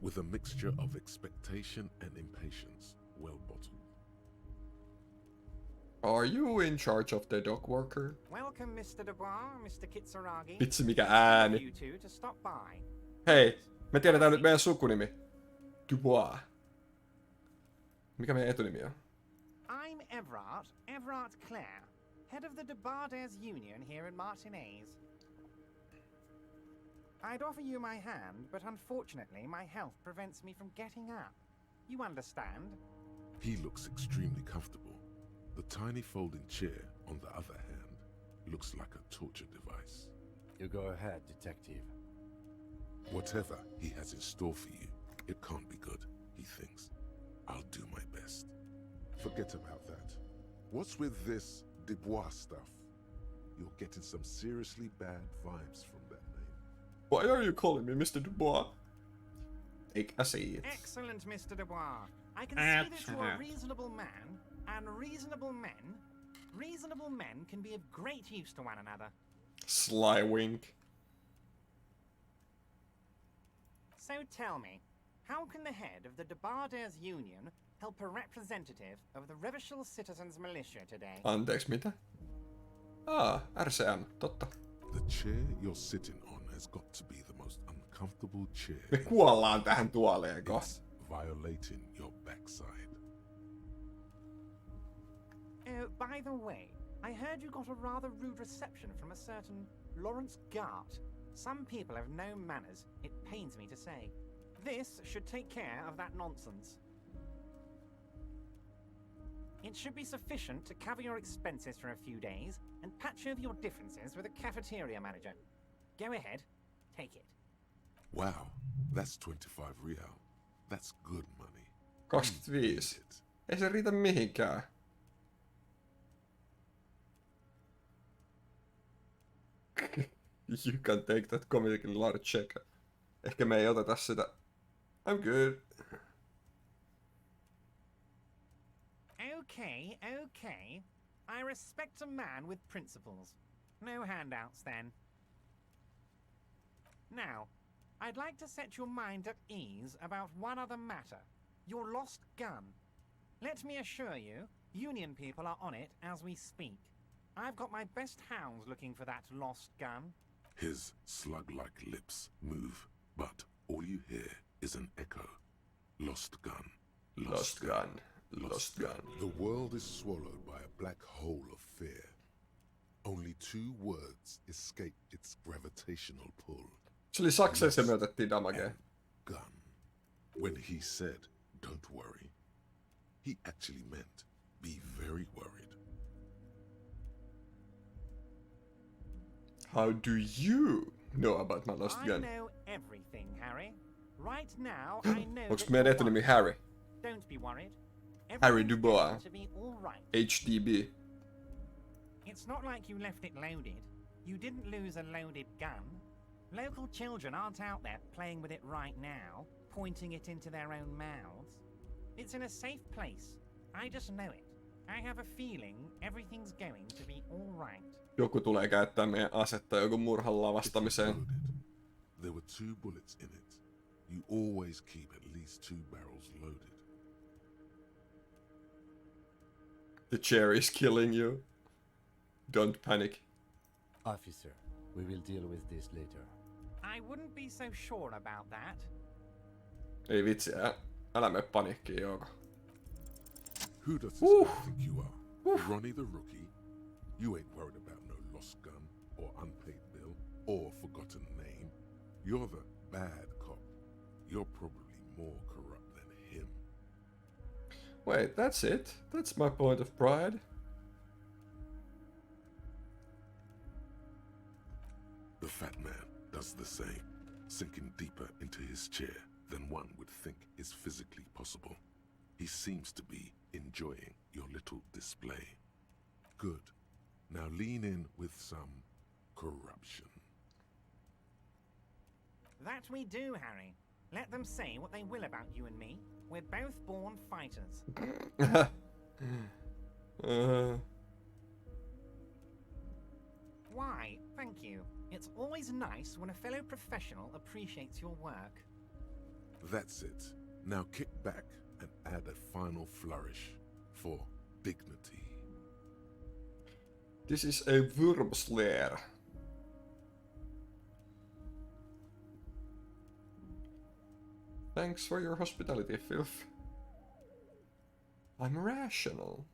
with a mixture of expectation and impatience, well bottled. Are you in charge of the dock worker? Welcome, Mr. Dubois, Mr. Kitsuragi. Vitsi mikä ääni. You two to stop by. Hei, me tiedetään nyt meidän sukunimi. Dubois. Mikä meidän etunimi on? I'm Everard Clare, head of the Debarders Union here in Martinez. I'd offer you my hand, but unfortunately my health prevents me from getting up. You understand? He looks extremely comfortable. The tiny folding chair, on the other hand, looks like a torture device. You go ahead, detective. Whatever he has in store for you, it can't be good, he thinks. I'll do my best. Forget about that. What's with this Dubois stuff? You're getting some seriously bad vibes from that name. Why are you calling me Mr. Dubois? I see it. Excellent, Mr. Dubois. I can see that you're a reasonable man, and reasonable men can be of great use to one another. Sly wink. So tell me, how can the head of the Debarders Union help a representative of the Revachol Citizens Militia today? Anteeksi, mitä? RCM, totta. The chair you're sitting on has got to be the most uncomfortable chair. Me kuollaan tähän tuoleen It's kohta. violating your backside. Oh, by the way, I heard you got a rather rude reception from a certain Lawrence Gart. Some people have no manners, it pains me to say. This should take care of that nonsense. It should be sufficient to cover your expenses for a few days and patch over your differences with a cafeteria manager. Go ahead, take it. Wow, that's 25 real. That's good money. 25. It. Ei se riitä mihinkään. You can take that comedically large check. Ehkä me ei oteta sitä. I'm good. Okay. I respect a man with principles. No handouts then. Now, I'd like to set your mind at ease about one other matter. Your lost gun. Let me assure you, Union people are on it as we speak. I've got my best hounds looking for that lost gun. His slug-like lips move, but all you hear is an echo. Lost gun. Lost gun. Lost gun. The world is swallowed by a black hole of fear. Only 2 words escape its gravitational pull. Se oli sakseissa ja me otettiin damagea. Gun. When he said, don't worry, he actually meant, be very worried. How do you know about my lost I gun? know everything, Harry. Right now, I know Onks that meidän you're etunimi worried. Harry? Don't be worried. Harry Everything's Dubois. going to be all right. HDB. It's not like you left it loaded. You didn't lose a loaded gun. Local children aren't out there playing with it right now, pointing it into their own mouths. It's in a safe place. I just know it. I have a feeling everything's going to be all right. Joku tulee käyttää meidän asetta joku murhan lavastamiseen. Loaded. There were 2 bullets in it. You always keep at least 2 barrels loaded. The chair is killing you. Don't panic. Officer, we will deal with this later. I wouldn't be so sure about that. Ei vitsi, älä mene paniikkiin, Jouko. Who does this guy think you are? Ronnie the rookie? You ain't worried about no lost gun, or unpaid bill, or forgotten name. You're the bad cop. You're probably more corrupt than him. Wait, that's it? That's my point of pride? The fat man does the same, sinking deeper into his chair than one would think is physically possible. He seems to be enjoying your little display. Good. Now lean in with some corruption. That we do, Harry. Let them say what they will about you and me. We're both born fighters. Why, thank you. It's always nice when a fellow professional appreciates your work. That's it. Now kick back and add a final flourish for dignity. This is a Wurmslayer. Thanks for your hospitality, Filth. I'm rational.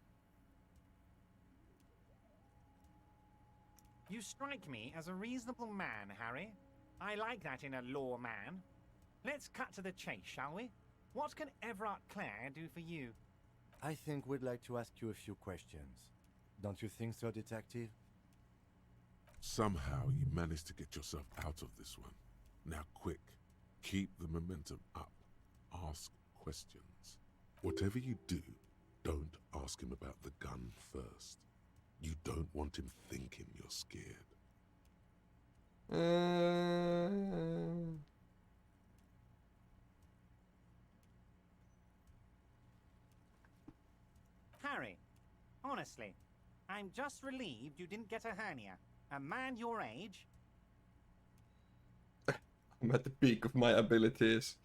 You strike me as a reasonable man, Harry. I like that in a lawman. Let's cut to the chase, shall we? What can Everard Clare do for you? I think we'd like to ask you a few questions. Don't you think so, Detective? Somehow you managed to get yourself out of this one. Now quick, keep the momentum up. Ask questions. Whatever you do, don't ask him about the gun first. You don't want him thinking you're scared. Harry, honestly, I'm just relieved you didn't get a hernia. A man your age... I'm at the peak of my abilities.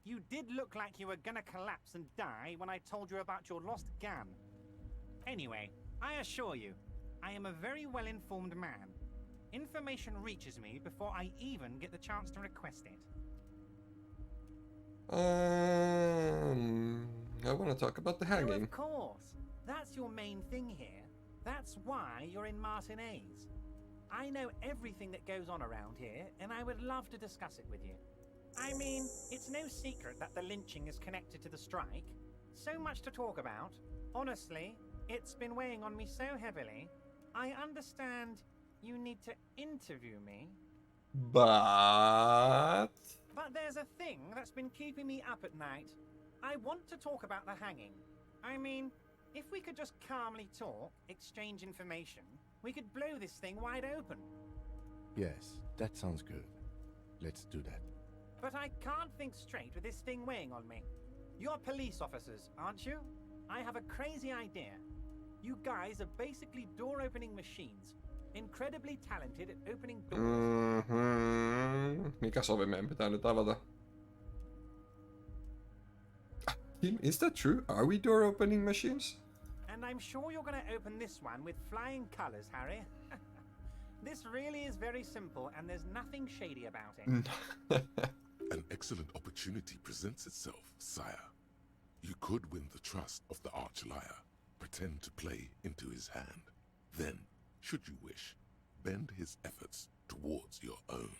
You did look like you were gonna collapse and die when I told you about your lost gun. Anyway, I assure you, I am a very well-informed man. Information reaches me before I even get the chance to request it. I want to talk about the hanging. Of course. That's your main thing here. That's why you're in Martinez. I know everything that goes on around here, and I would love to discuss it with you. I mean, it's no secret that the lynching is connected to the strike. So much to talk about. Honestly, it's been weighing on me so heavily. I understand you need to interview me. But there's a thing that's been keeping me up at night. I want to talk about the hanging. I mean, if we could just calmly talk, exchange information, we could blow this thing wide open. Yes, that sounds good. Let's do that. But I can't think straight with this thing weighing on me. You're police officers, aren't you? I have a crazy idea. You guys are basically door-opening machines. Incredibly talented at opening doors. Mikäs ovi meidän pitää nyt avata? Tim, is that true? Are we door-opening machines? And I'm sure you're going to open this one with flying colors, Harry. This really is very simple, and there's nothing shady about it. An excellent opportunity presents itself, sire. You could win the trust of the arch-liar, pretend to play into his hand. Then, should you wish, bend his efforts towards your own.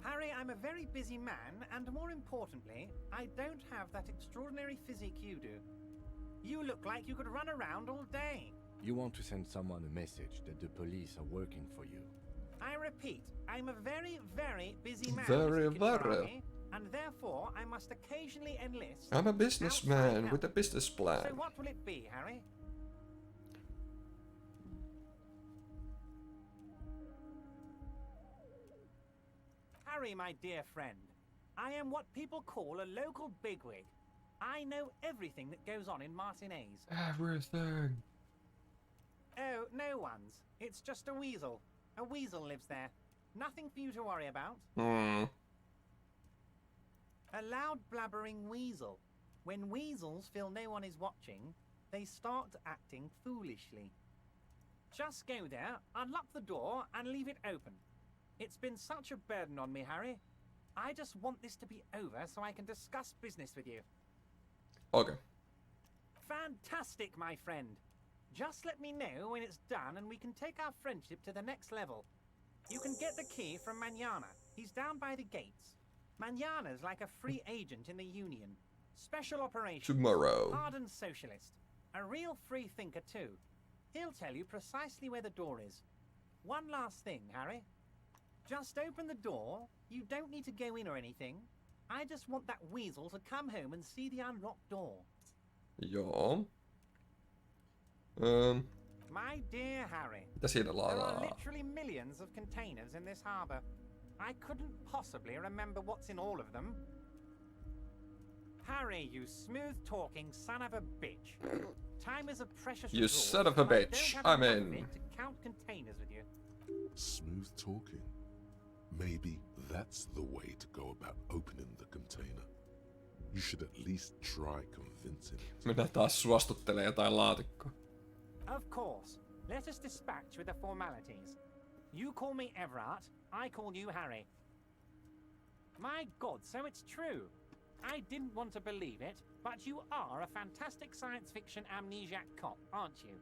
Harry, I'm a very busy man, and more importantly, I don't have that extraordinary physique you do. You look like you could run around all day. You want to send someone a message that the police are working for you. I repeat, I'm a very, very busy man, Very, Mr. very. Kittarami, and therefore I must occasionally enlist... I'm a businessman outside with a help. business plan. So what will it be, Harry? Harry, my dear friend. I am what people call a local bigwig. I know everything that goes on in Martinez. Everything. Oh, no one's. It's just a weasel. A weasel lives there. Nothing for you to worry about. A loud blabbering weasel. When weasels feel no one is watching, they start acting foolishly. Just go there, unlock the door, and leave it open. It's been such a burden on me, Harry. I just want this to be over so I can discuss business with you. Okay. Fantastic, my friend. Just let me know when it's done and we can take our friendship to the next level. You can get the key from Manana. He's down by the gates. Manana's like a free agent in the Union. Special operations. Tomorrow. Ardent socialist. A real free thinker too. He'll tell you precisely where the door is. One last thing, Harry. Just open the door. You don't need to go in or anything. I just want that weasel to come home and see the unlocked door. Joo. My dear Harry, Mitä siinä there are ladaa? literally millions of containers in this harbour. I couldn't possibly remember what's in all of them. Harry, you smooth-talking son of a bitch. Time is a precious You resource, son of a and I bitch. don't have I'm enough of in. it to count containers with you. Smooth talking. Maybe that's the way to go about opening the container. You should at least try convincing it. Minä taas suostuttelee jotain laatikkoa. Of course. Let us dispatch with the formalities. You call me Everard, I call you Harry. My God, so it's true. I didn't want to believe it, but you are a fantastic science fiction amnesiac cop, aren't you?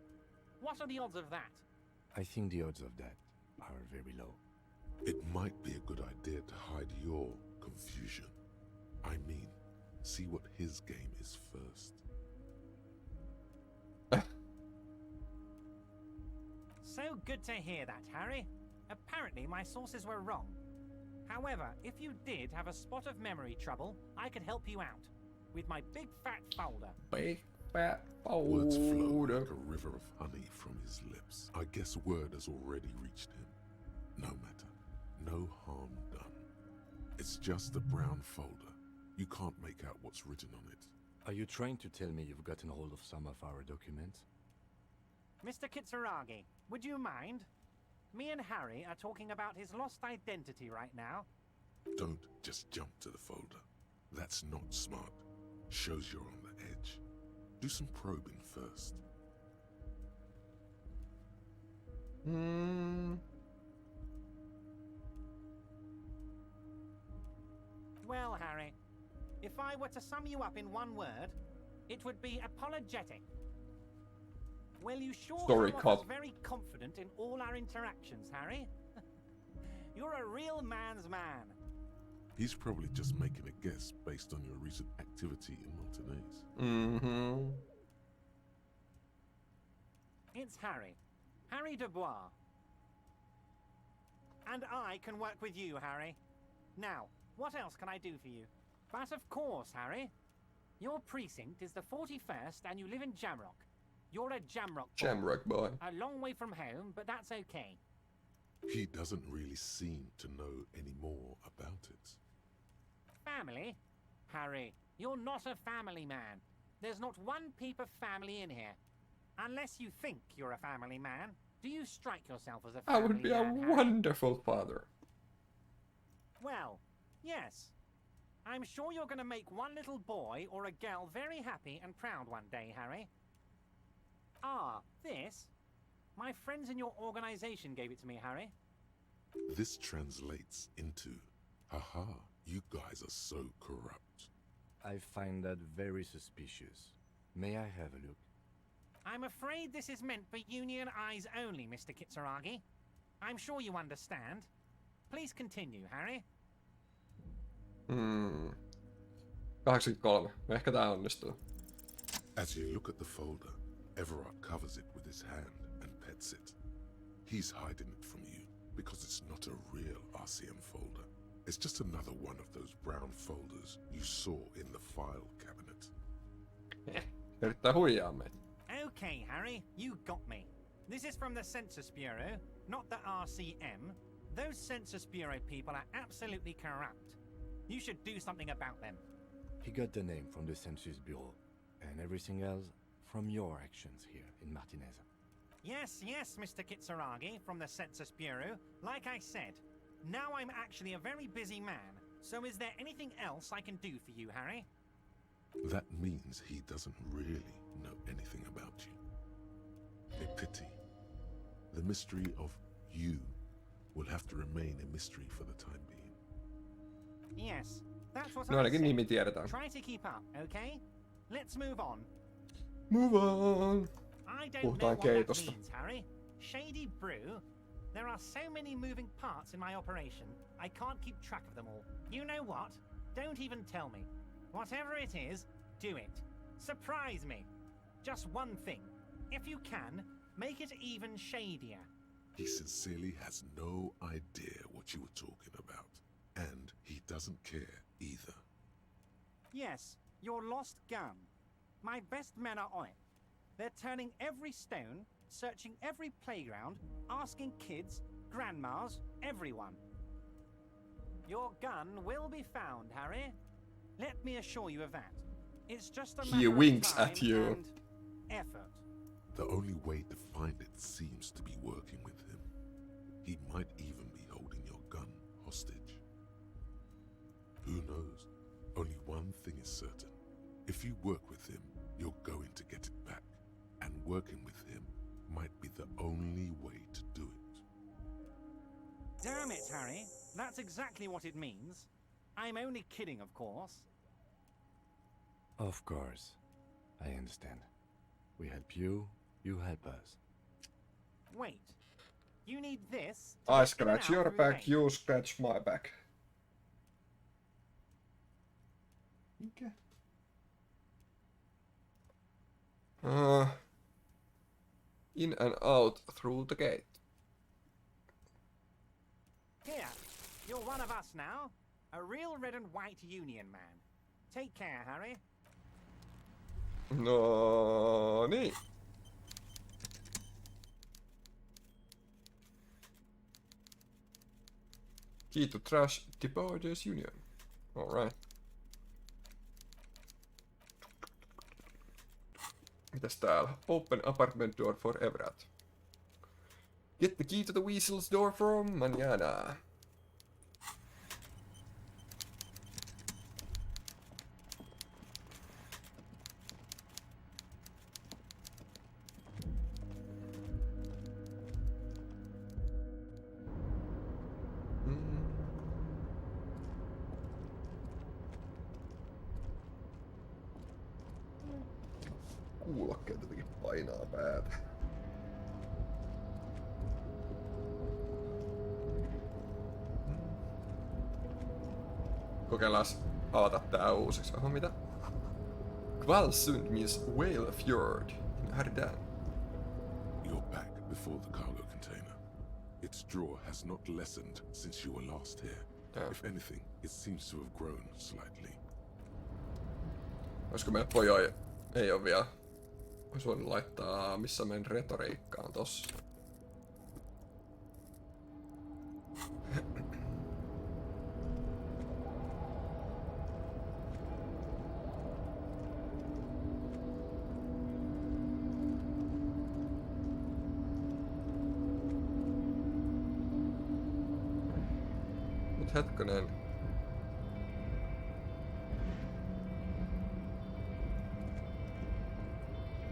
What are the odds of that? I think the odds of that are very low. It might be a good idea to hide your confusion. I mean, see what his game is first. So good to hear that, Harry. Apparently my sources were wrong. However, if you did have a spot of memory trouble, I could help you out. With my big fat folder. Big fat Words flow folder. like a river of honey from his lips. I guess word has already reached him. No matter. No harm done. It's just a brown folder. You can't make out what's written on it. Are you trying to tell me you've gotten hold of some of our documents? Mr. Kitsuragi, would you mind? Me and Harry are talking about his lost identity right now. Don't just jump to the folder. That's not smart. Shows you're on the edge. Do some probing first. Well, Harry, if I were to sum you up in one word, it would be apologetic. Well, you sure Sorry, come off cop. as very confident in all our interactions, Harry. You're a real man's man. He's probably just making a guess based on your recent activity in Martinez. Mm-hmm. It's Harry. Harry Dubois. And I can work with you, Harry. Now, what else can I do for you? But of course, Harry. Your precinct is the 41st and you live in Jamrock. You're a Jamrock boy. Jamrock boy. A long way from home, but that's okay. He doesn't really seem to know any more about it. Family? Harry, you're not a family man. There's not one peep of family in here. Unless you think you're a family man, do you strike yourself as a I family would be a man, Harry? wonderful father. Well, yes. I'm sure you're going to make one little boy or a girl very happy and proud one day, Harry. Ah, this? My friends in your organization gave it to me, Harry. This translates into, haha, you guys are so corrupt. I find that very suspicious. May I have a look? I'm afraid this is meant for Union eyes only, Mr. Kitsuragi. I'm sure you understand. Please continue, Harry. 83. Ehkä tää onnistuu. As you look at the folder, Everard covers it with his hand and pets it. He's hiding it from you because it's not a real RCM folder. It's just another one of those brown folders you saw in the file cabinet. Yrittää huijaa meitä. Okay, Harry, you got me. This is from the Census Bureau, not the RCM. Those Census Bureau people are absolutely corrupt. You should do something about them. He got the name from the Census Bureau, and everything else from your actions here in Martinez. Yes, Mr. Kitsuragi from the Census Bureau. Like I said, now I'm actually a very busy man, so is there anything else I can do for you, Harry? That means he doesn't really know anything about you. A pity. The mystery of you will have to remain a mystery for the time being. Yes, that's what No I ainakin said. nimi tiedetään. Try to keep up, okay? Let's move on. Move on! I don't Puhutaan know what that keitosta. means, Harry. Shady brew? There are so many moving parts in my operation, I can't keep track of them all. You know what? Don't even tell me. Whatever it is, do it. Surprise me. Just one thing. If you can, make it even shadier. He sincerely has no idea what you were talking about. And he doesn't care either. Yes, your lost gun. My best men are on it. They're turning every stone, searching every playground, asking kids, grandmas, everyone. Your gun will be found, Harry. Let me assure you of that. It's just a He matter winks of time at you. and effort. The only way to find it seems to be working with him. He might even be holding your gun hostage. Who knows? Only one thing is certain. If you work with him, you're going to get it back. And working with him might be the only way to do it. Damn it, Harry. That's exactly what it means. I'm only kidding, of course. Of course. I understand. We help you, you help us. Wait. You need this to I get in and scratch out your through back, gates. you scratch my back. Okay. In and out through the gate. Here, you're one of us now. A real red and white union man. Take care, Harry. No niin. Key to trash Departers Union. Alright. Mitäs täällä? Open apartment door for Everett. Get the key to the Weasel's door from mañana. Kuulokkeet jotenkin painaa päätä. Kokeillaan avata tää uusiksi. Oho, mitä? Kvalsund means whale fjord in Ardan. You're back before the cargo container. Its draw has not lessened since you were last here. Yeah. If anything, it seems to have grown slightly. Olisiko meillä pojoi? Ei oo vielä. Ois voinut laittaa missä meidän retoriikka on tossa. Nyt hetkonen.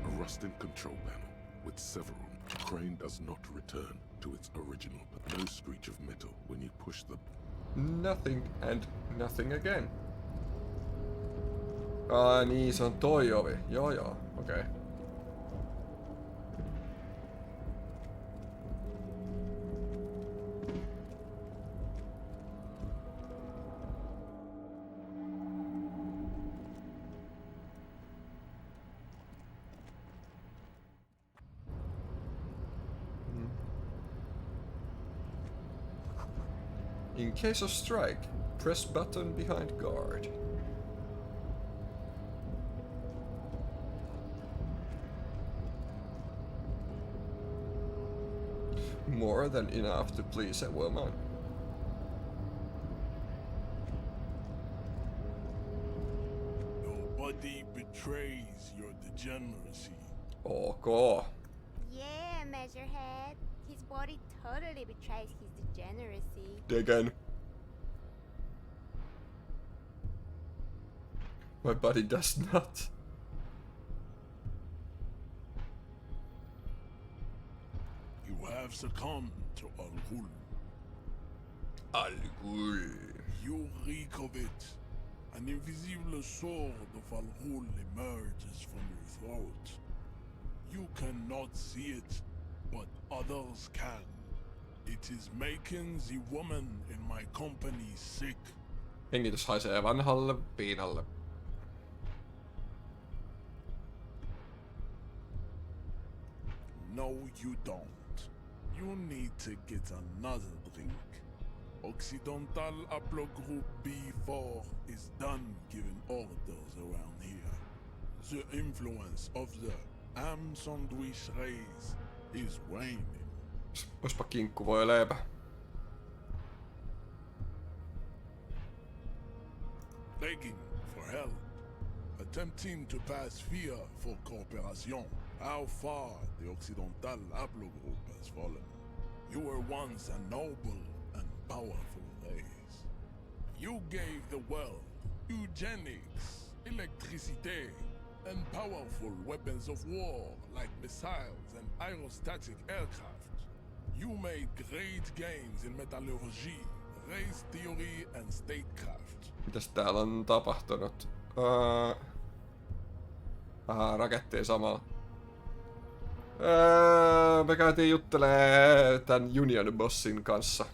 A rusted control panel with several. The crane does not return to its original, but no screech of metal when you push the... Nothing and nothing again. Ai niin, se on toi ovi. Joo joo, okei. Okay. In case of strike, press button behind guard. More than enough to please a woman. betrays your degeneracy. Ok. Yeah, Measurehead. His body totally betrays his degeneracy. Degen. My body does not. You have succumbed to Al-Ghul. Al-Ghul. You reek of it. An invisible sword of Al-Ghul emerges from your throat. You cannot see it, but others can. It is making the woman in my company sick. Hengitys haisee vanhalle viinalle. No, you don't. You need to get another drink. Occidental Haplogroup B4 is done giving orders around here. The influence of the ham sandwich race is waning. Oispa kinkku voi leipä. Begging for help. Attempting to pass fear for cooperation. How far the Occidental Haplogroup has fallen. You were once a noble and powerful race. You gave the world eugenics, electricity, and powerful weapons of war like missiles and aerostatic aircraft. You made great gains in metallurgy, race theory, and statecraft. Mitäs täällä on tapahtunut? Rakettiin samalla. Me käytiin juttelee tän Union Bossin kanssa.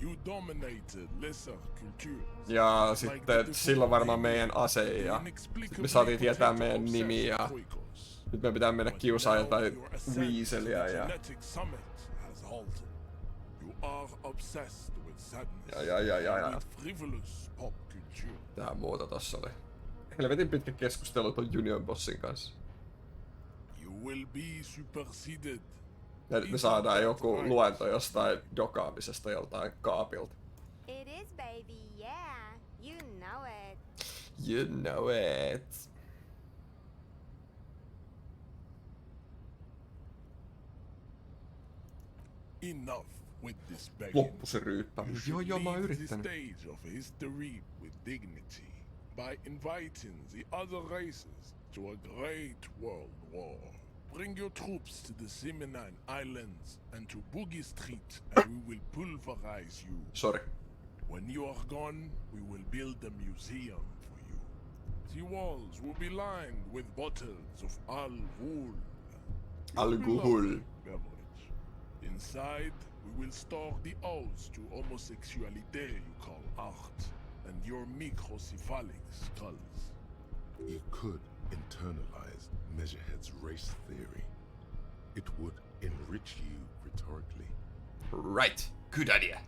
You dominated lesser cultures. Ja sitten silloin varmaan meidän ase ja sit me saatiin tietää meidän nimi ja nyt me pitää mennä kiusaa jotain Weaselia ja tää muuta tossa oli. Helvetin pitkä keskustelu ton Union Bossin kanssa. Ja nyt me saadaan joku luento jostain dokaamisesta joltain kaapilta. It is, baby, yeah. You know it. You know it. Enough with this begging. Loppu se ryyppääminen. Joo, mä oon yrittänyt. Stage of history with dignity by inviting the other races to a great world war. Bring your troops to the Simonine Islands and to Boogie Street, and we will pulverize you. Sorry. When you are gone, we will build a museum for you. The walls will be lined with bottles of Al-Ghul. Al-Ghul. Beverage. Inside, we will store the odes to homosexuality you call art, and your microcephalic skulls. You could internalize Measurehead's race theory. It would enrich you rhetorically. Right. Good idea.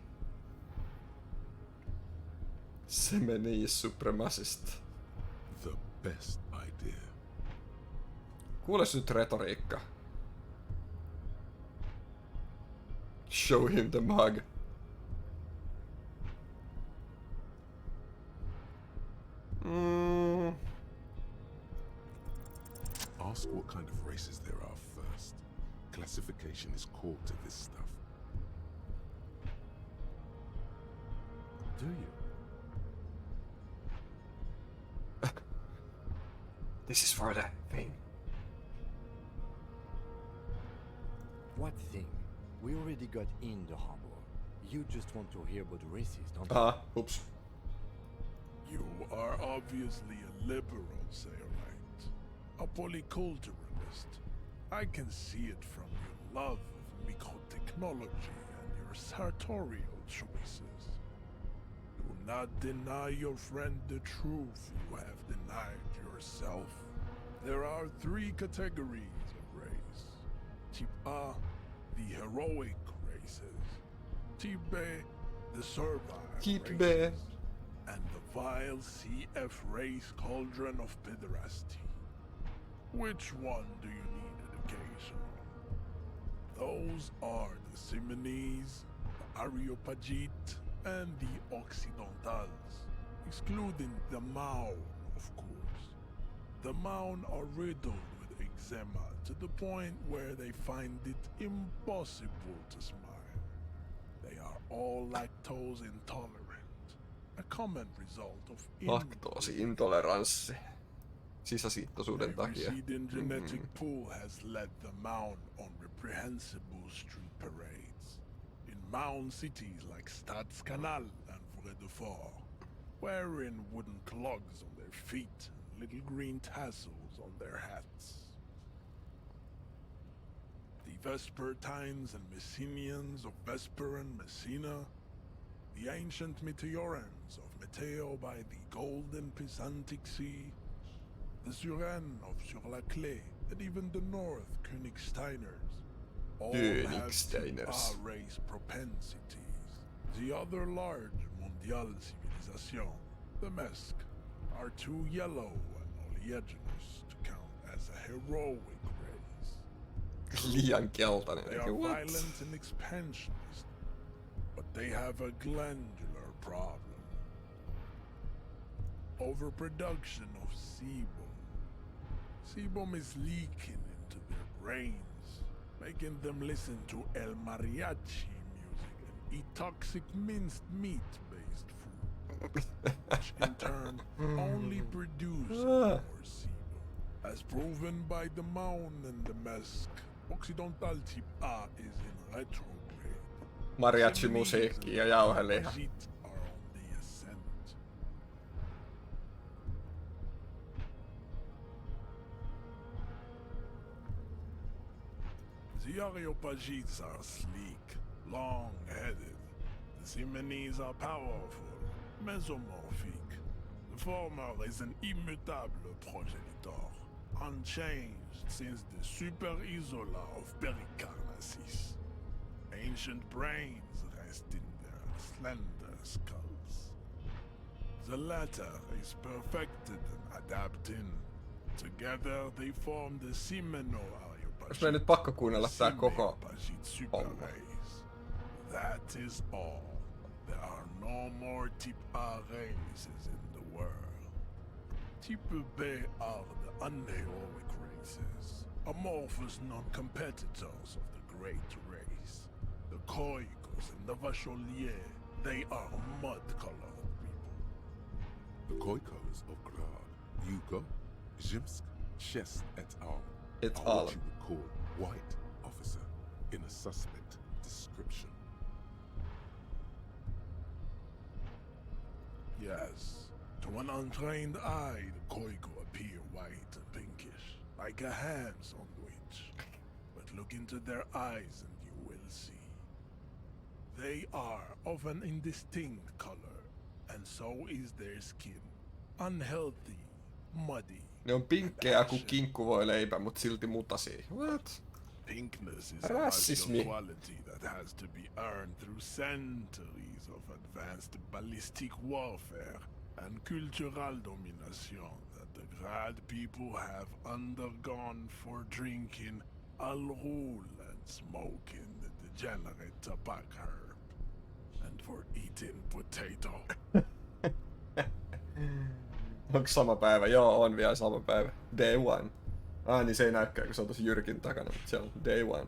Semeni supremacist. The best idea. Kuules nyt retoriikka. Show him the mug. Ask what kind of races there are first. Classification is core to this stuff. Do you? This is for the thing. What thing? We already got in the harbor. You just want to hear about races, don't you? Oops. You are obviously a liberal, Sailorite. A polyculturalist. I can see it from your love of microtechnology and your sartorial choices. Do not deny your friend the truth you have denied yourself. There are 3 categories of race. Type A, the heroic races. Type B, the servile Type B. races. And the vile CF race cauldron of pederasty. Which one do you need education on? Those are the Simonese, the Areopagite, and the Occidentals, excluding the Mao, of course. The Maun are riddled with eczema to the point where they find it impossible to smile. They are all lactose intolerant, a common result of Laktoosiintoleranssi sisäsiittoisuuden their takia. receding genetic pool has led the Maun on reprehensible street parades in Maun cities like Stadskanal and Vredefort, wearing wooden clogs on their feet and little green tassels on their hats. The Vespertines and Messenians of Vesper and Messina, the ancient Meteorans of Meteo by the golden Pisantic Sea, the Suren of Sur-la-Clé, and even the North Königsteiners, all have our race propensities. The other large mondial civilization, the Mesk, are too yellow and oleaginous to count as a heroic race. Liian keltainen. They are violent and expansionist, but they have a glandular problem. Overproduction of sebum. Sebum is leaking into their brains, making them listen to El Mariachi music and eat toxic minced meat-based food, which in turn only produce more sebum. As proven by the Maun and the Mesk, Occidental type A is in retrograde. Mariachi-musiikki ja jauheliha. The Areopagites are sleek, long-headed. The Simonese are powerful, mesomorphic. The former is an immutable progenitor, unchanged since the Super Isola of Pericarnassus. Ancient brains rest in their slender skulls. The latter is perfected and adapting. Together they form the Jos me nyt pakko kuunnella tää koko homma. That is all. There are no more type A races in the world. Type B are the unheroic races, amorphous non-competitors of the great race. The Khoikos and the Vacholier, they are mud-colored people. The Khoikos of Grad, Yugo, Zhimsk, Chest et al. All. What you would call white officer in a suspect description. Yes, to an untrained eye, the Khoiko appear white and pinkish, like a ham sandwich. But look into their eyes and you will see. They are of an indistinct color, and so is their skin. Unhealthy, muddy. Ne on pinkkejä kuin kinkkuvoileipä, mut silti mutasia. What? Pinkness is Rassismi. a quality that has to be earned through centuries of advanced ballistic warfare and cultural domination that the Grad people have undergone for drinking Al Ghul and smoking the degenerate tobacco herb, and for eating potato. Onko sama päivä? Joo, on vielä sama päivä. Day one. Niin se ei näykään, kun se on tosi Jyrkin takana, mutta siellä on day one.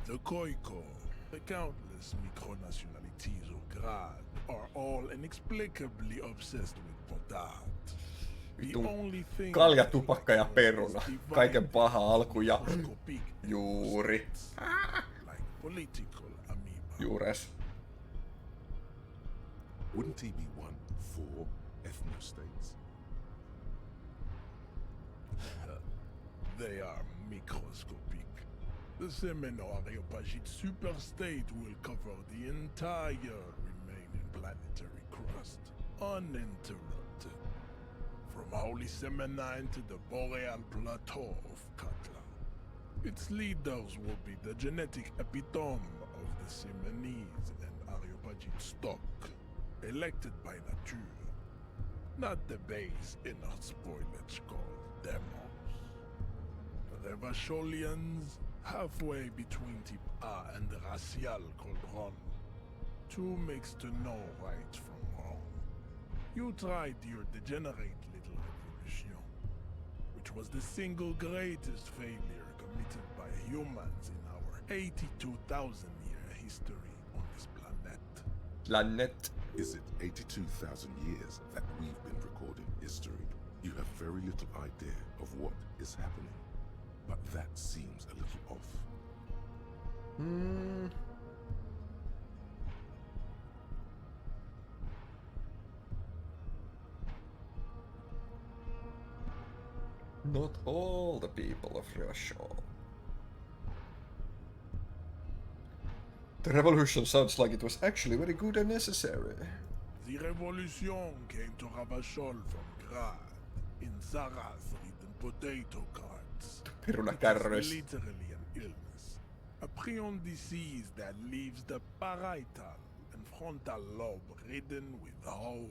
The Khoiko, the countless micronationalities of Grad, are all inexplicably obsessed with potat. Kalja, tupakka ja peruna. Kaiken paha alku ja juuri. Juures. Wouldn't he be one for ethnostates? They are microscopic. The Semino-Areopagite superstate will cover the entire remaining planetary crust, uninterrupted. From Holy Semenine to the Boreal Plateau of Katla. Its leaders will be the genetic epitome of the Simonese and Areopagite stock, elected by nature, not the base inner spoilage called demos. The Vacholians, halfway between Type A and the racial cauldron, too mixed to know right from wrong. You tried your degenerate little Revolution, which was the single greatest failure committed by humans in our 82,000-year history on this planet. Planet. Is it 82,000 years that we've been recording history? You have very little idea of what is happening, but that seems a little off. Not all the people of Russia. The revolution sounds like it was actually very good and necessary. The revolution came to Ravachol from Grad in Zaraz-ridden potato carts. It is literally an illness, a prion disease that leaves the parietal and frontal lobe ridden with holes.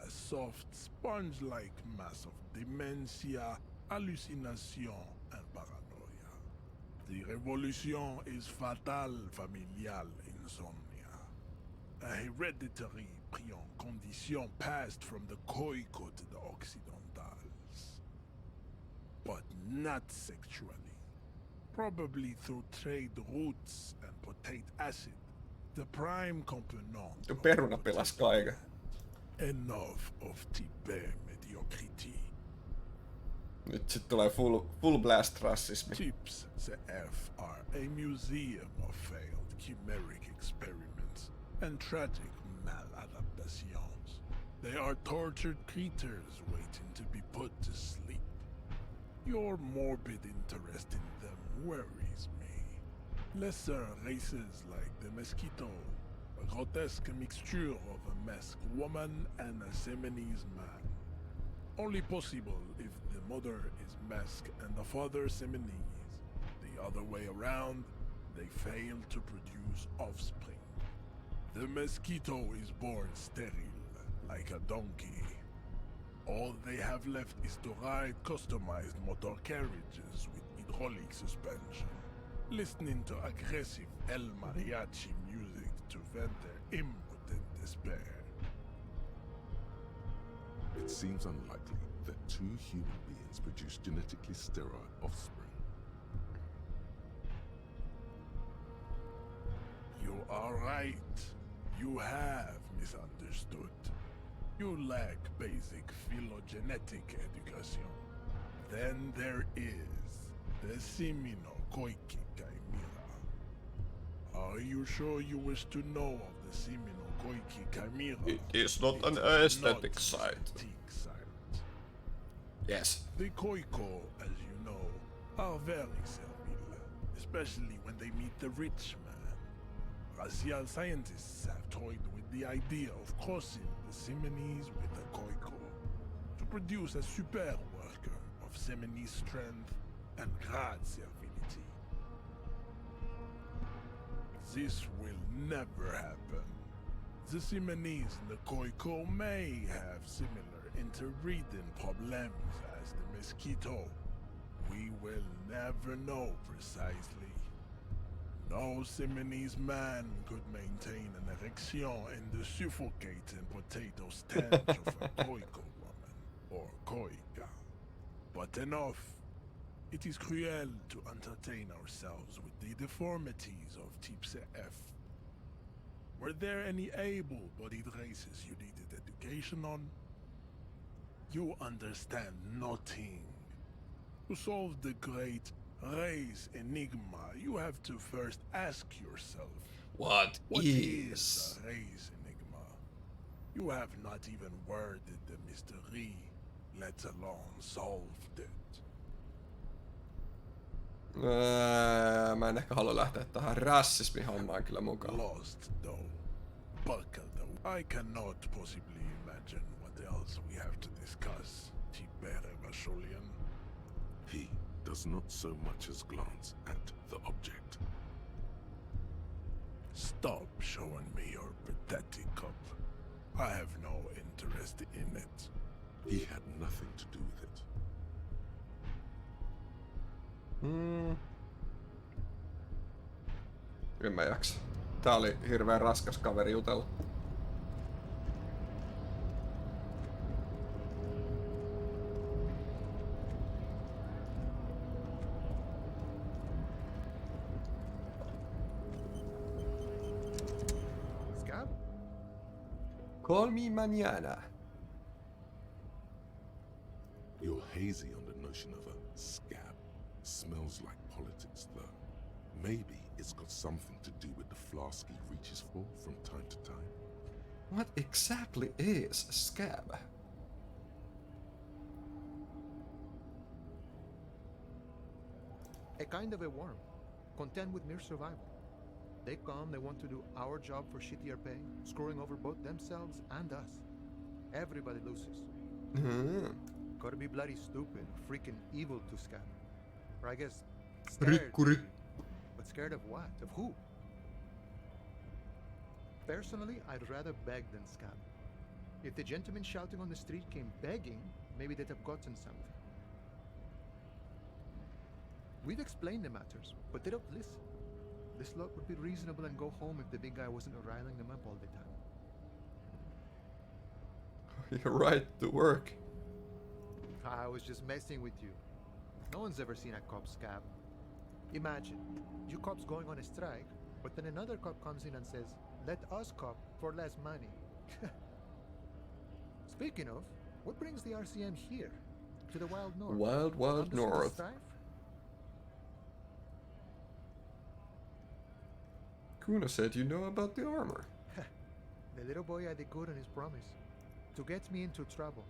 A soft, sponge-like mass of dementia, hallucination, and paranoia. The revolution is fatal familial insomnia, a hereditary prion condition passed from the Khoico to the Occidentals. But not sexually. Probably through trade routes and potate acid, the prime component. Peruna pelas kaiken. Enough of Tibet mediocrity. Nyt sit tulee full blast rassismi. Tips CF are a museum of failed chimeric experiments and tragic maladaptations. They are tortured creatures waiting to be put to sleep. Your morbid interest in them worries me. Lesser races like the mosquito, a grotesque mixture of a masked woman and a Seminese man. Only possible if the mother is masked and the father Seminese. The other way around, they fail to produce offspring. The mosquito is born sterile, like a donkey. All they have left is to ride customized motor carriages with hydraulic suspension, listening to aggressive El Mariachi music to vent their impotent despair. It seems unlikely that two human beings produce genetically sterile offspring. You are right. You have misunderstood. You lack basic phylogenetic education. Then there is the Semino-Koiki Chimera. Are you sure you wish to know of the Semino-Koiki Chimera? It is not an aesthetic site. Yes. The Khoico, as you know, are very servile, especially when they meet the rich man. Racial scientists have toyed with the idea of crossing the Seminese with the Khoico to produce a super worker of Seminese strength and Grad servility. This will never happen. The Seminese and the Khoico may have similar interbreeding problems as the mosquito. We will never know precisely. No Seminese man could maintain an erection in the suffocating potato stench of a Khoico woman or Khoika. But enough. It is cruel to entertain ourselves with the deformities of Type F. Were there any able-bodied races you needed education on? You understand nothing. To solve the great race enigma, you have to first ask yourself, What is a race enigma? You have not even worded the mystery, let alone solved it. Mä en ehkä halua lähteä tähän rassismihommaan kyllä mukaan. Lost though. Buckle though. I cannot possibly imagine what else we have to discuss, Tibere Vasholian. He does not so much as glance at the object. Stop showing me your pathetic cup. I have no interest in it. He had nothing to do with it. En mä jaksa. Tää oli hirveän raskas kaveri jutella. Call me mañana. You're hazy on the notion of a scab. Smells like politics, though. Maybe it's got something to do with the flask he reaches for from time to time. What exactly is a scab? A kind of a worm, content with mere survival. They come, they want to do our job for shittier pay, screwing over both themselves and us. Everybody loses. Gotta be bloody stupid, freaking evil to scab. Or I guess scared. Rikkuri. But scared of what? Of who? Personally, I'd rather beg than scab. If the gentleman shouting on the street came begging, maybe they'd have gotten something. We've explained the matters, but they don't listen. This lot would be reasonable and go home if the big guy wasn't riling them up all the time. You're right to work. I was just messing with you. No one's ever seen a cop scab. Imagine, you cops going on a strike, but then another cop comes in and says, let us cop for less money. Speaking of, what brings the RCM here? To the Wild North? Wild North. Strife? Kuna said you know about the armor. The little boy had it good on his promise. To get me into trouble.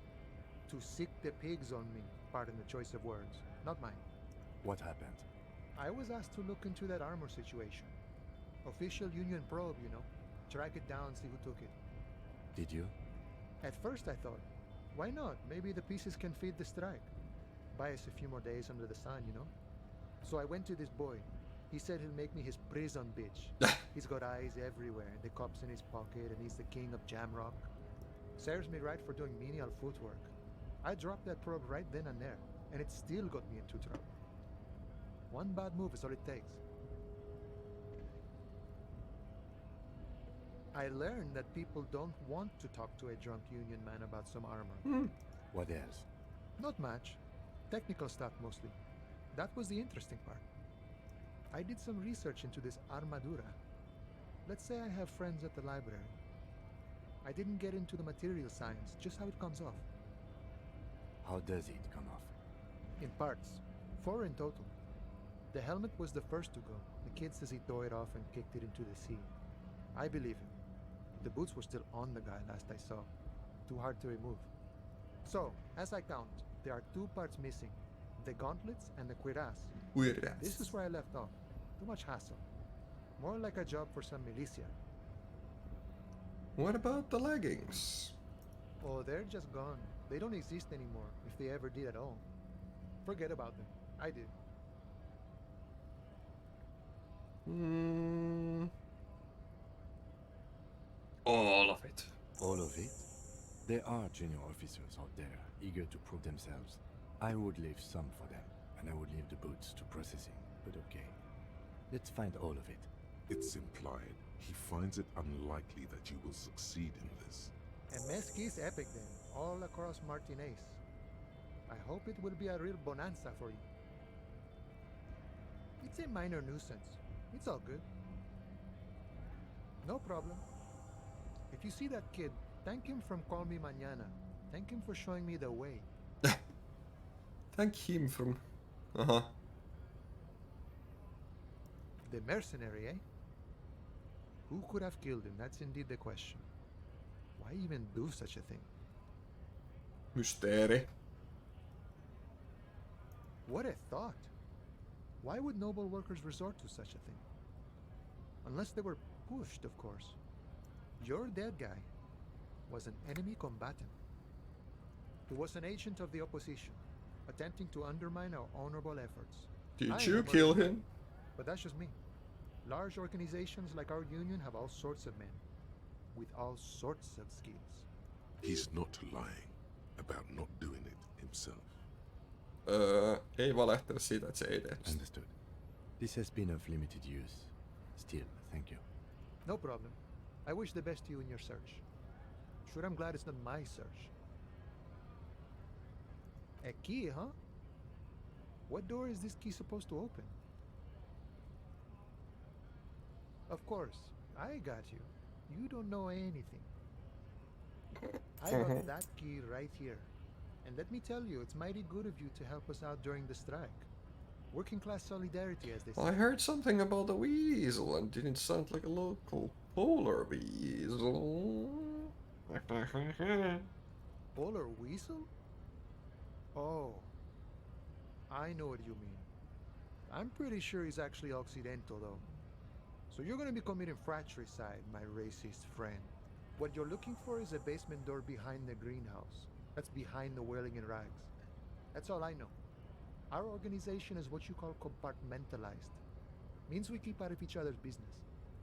To sick the pigs on me. Pardon the choice of words. Not mine. What happened? I was asked to look into that armor situation. Official union probe, you know. Track it down, see who took it. Did you? At first I thought, why not? Maybe the pieces can feed the strike. Buy us a few more days under the sun, you know? So I went to this boy. He said he'll make me his prison bitch. He's got eyes everywhere, the cops in his pocket, and he's the king of Jamrock. Serves me right for doing menial footwork. I dropped that probe right then and there, and it still got me into trouble. One bad move is all it takes. I learned that people don't want to talk to a drunk union man about some armor. What else? Not much. Technical stuff mostly. That was the interesting part. I did some research into this armadura. Let's say I have friends at the library. I didn't get into the material science, just how it comes off. How does it come off? In parts. 4 in total. The helmet was the first to go. The kid says he tore it off and kicked it into the sea. I believe him. The boots were still on the guy last I saw. Too hard to remove. So, as I count, there are 2 parts missing. The gauntlets and the cuirass. This is where I left off. Too much hassle. More like a job for some militia. What about the leggings? Oh, they're just gone. They don't exist anymore, if they ever did at all. Forget about them. I did. All of it. All of it? There are junior officers out there, eager to prove themselves. I would leave some for them, and I would leave the boots to processing, but okay. Let's find all of it. It's implied he finds it unlikely that you will succeed in this. And Mesqui's epic then, all across Martinez. I hope it will be a real bonanza for you. It's a minor nuisance. It's all good. No problem. If you see that kid, thank him from Call Me Mañana. Thank him for showing me the way. Thank him from... The mercenary, eh? Who could have killed him? That's indeed the question. Why even do such a thing? Mysteeri. What a thought. Why would noble workers resort to such a thing? Unless they were pushed, of course. Your dead guy was an enemy combatant. He was an agent of the opposition, attempting to undermine our honorable efforts. Did you kill him? But that's just me. Large organizations like our union have all sorts of men, with all sorts of skills. He's not lying about not doing it himself. Ei valehtele siitä, että se ei tee. Understood. This has been of limited use. Still, thank you. No problem. I wish the best to you in your search. Sure, I'm glad it's not my search. A key, huh? What door is this key supposed to open? Of course, I got you. You don't know anything. I got that key right here. And let me tell you, it's mighty good of you to help us out during the strike. Working class solidarity, as they say. I heard something about a weasel and didn't sound like a local polar weasel. Polar weasel? Oh, I know what you mean. I'm pretty sure he's actually Occidental, though. So you're gonna be committing fratricide, my racist friend. What you're looking for is a basement door behind the greenhouse. That's behind the whirling in rags. That's all I know. Our organization is what you call compartmentalized. Means we keep out of each other's business.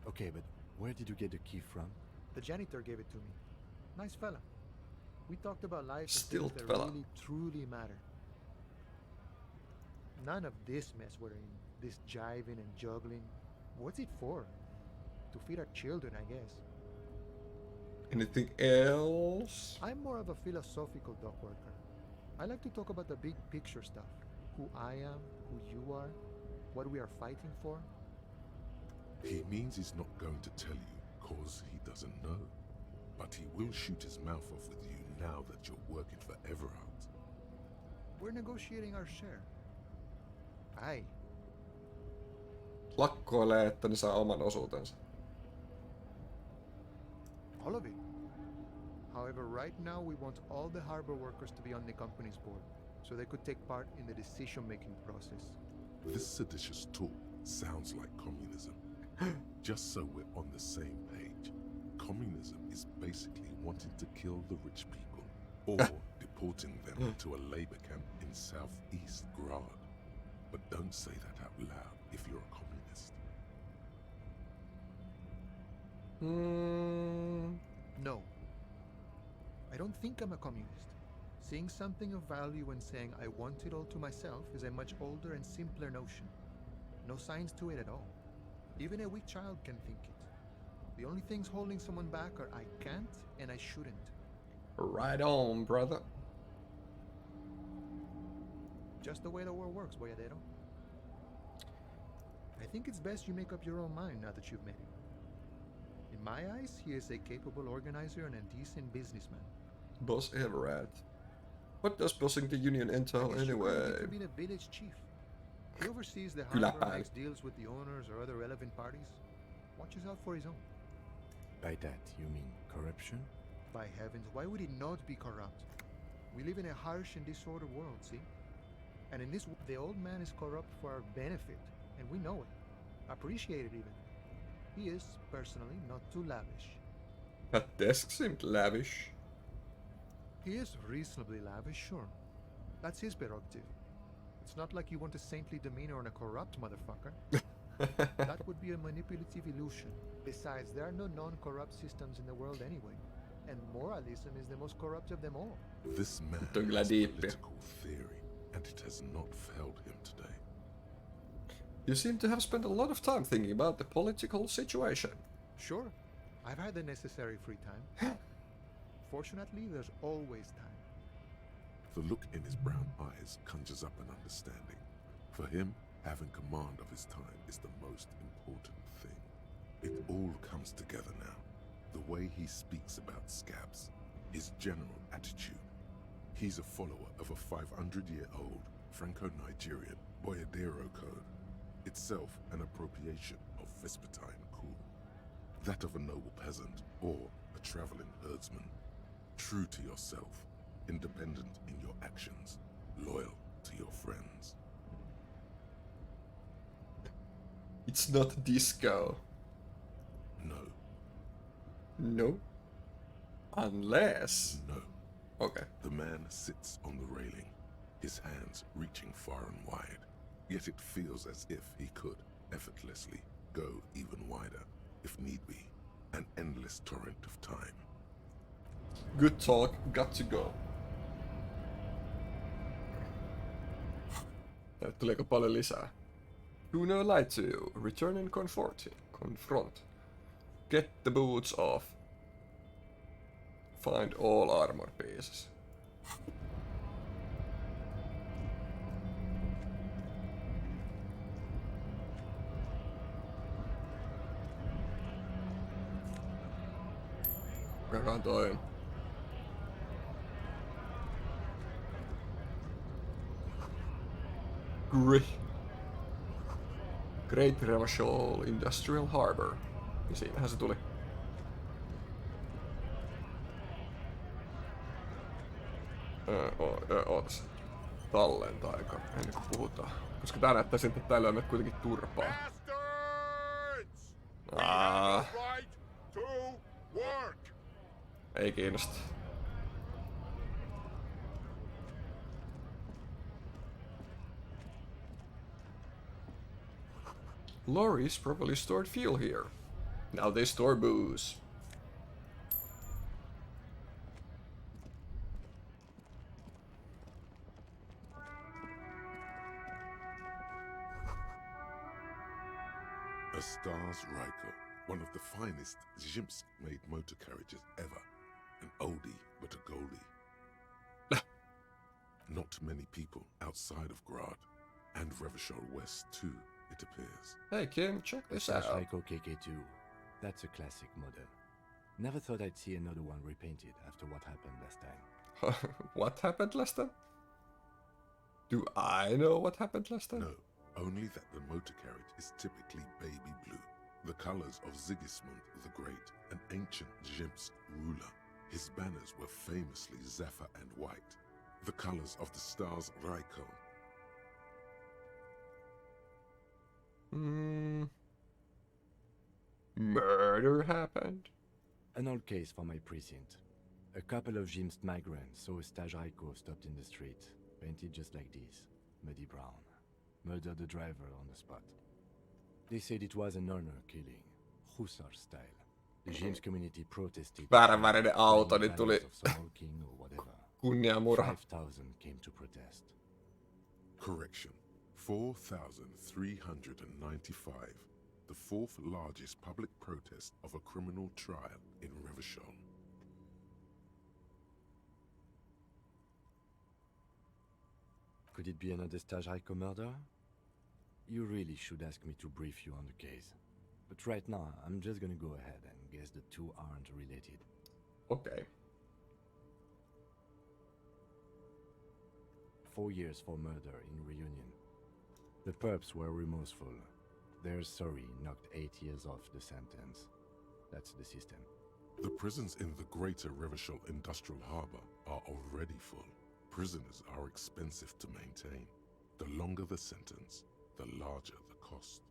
Okay, but where did you get the key from? The janitor gave it to me. Nice fella. We talked about life and Still things that fella. really, truly matter. None of this mess we're in. This jiving and juggling. What's it for? To feed our children, I guess. Anything else? I'm more of a philosophical dock worker. I like to talk about the big picture stuff. Who I am, who you are, what we are fighting for. He means he's not going to tell you cause he doesn't know. But he will shoot his mouth off with you now that you're working for Everard. We're negotiating our share. Aye. Lakkoilee, että ne saa oman osuutensa. All of it. However, right now we want all the harbor workers to be on the company's board, so they could take part in the decision-making process. This seditious talk sounds like communism. Just so we're on the same page, communism is basically wanting to kill the rich people or deporting them to a labor camp in southeast Grad. But don't say that out loud if you're a communist. No. I don't think I'm a communist. Seeing something of value and saying I want it all to myself is a much older and simpler notion. No science to it at all. Even a weak child can think it. The only things holding someone back are I can't and I shouldn't. Right on, brother. Just the way the world works, Boyadero. I think it's best you make up your own mind now that you've met him. In my eyes, he is a capable organizer and a decent businessman. Boss Everard. What does bossing the union entail anyway? To be the village chief. He oversees the Kyllä harbor, päin. makes deals with the owners or other relevant parties. Watches out for his own. By that, you mean corruption? By heavens, why would he not be corrupt? We live in a harsh and disordered world, see? And in this, the old man is corrupt for our benefit, and we know it. Appreciate it even. He is, personally, not too lavish. That desk seemed lavish. He is reasonably lavish, sure. That's his prerogative. It's not like you want a saintly demeanor on a corrupt motherfucker. That would be a manipulative illusion. Besides, there are no non-corrupt systems in the world anyway. And moralism is the most corrupt of them all. This man Kyllä has diippi. political theory, and it has not failed him today. You seem to have spent a lot of time thinking about the political situation. Sure, I've had the necessary free time. Fortunately, there's always time. The look in his brown eyes conjures up an understanding. For him, having command of his time is the most important thing. It all comes together now. The way he speaks about scabs, his general attitude. He's a follower of a 500-year-old Franco-Nigerian Boyadero code, itself an appropriation of Vespertine cool. That of a noble peasant or a traveling herdsman. True to yourself, independent in your actions, loyal to your friends. It's not disco. No, No. Unless... no. Okay. The man sits on the railing, his hands reaching far and wide. Yet it feels as if he could, effortlessly, go even wider, if need be. An endless torrent of time. Good talk, got to go. Tuleeko paljon lisää? Do no lie to you. Return and confront. Get the boots off. Find all armor pieces. Kukakaan toi Great Revachol Industrial Harbor. Ja siinähän se tuli. Ootas. Tallentaa aika ennen kuin puhutaan. Koska tää näyttää siltä, että tää lyö meidät kuitenkin turpaa. Ei kiinnosta. Lorries probably stored fuel here. Now they store booze. A Stars Ryko, one of the finest Zhimsk-made motor carriages ever. An oldie, but a goldie. Not many people outside of Grad, and Revachol West too, it appears. Hey Kim, check this out. Ryko KK2. That's a classic model. Never thought I'd see another one repainted after what happened last time. What happened last time? Do I know what happened last time? No, only that the motor carriage is typically baby blue, the colors of Sigismund the Great, an ancient Zhimsk ruler. His banners were famously zephyr and white, the colors of the Stars Ryko. Murder happened? An old case for my precinct. A couple of Zhimsk migrants saw a Staj Ryko stopped in the street, painted just like this, muddy brown. Murdered the driver on the spot. They said it was an honor killing, Hussar style. The Zhimsk community protested. Vääränvärinen auto, niin tuli king or whatever. kunniamurha. 5,000 came to protest. Correction. 4,395. The fourth largest public protest of a criminal trial in Revachol. Could it be another Staj Ryko murder? You really should ask me to brief you on the case. But right now, I'm just gonna go ahead and guess the two aren't related. Okay. 4 years for murder in Reunion. The perps were remorseful. Their sorry knocked 8 years off the sentence. That's the system. The prisons in the greater Revachol Industrial Harbor are already full. Prisoners are expensive to maintain. The longer the sentence, the larger the cost.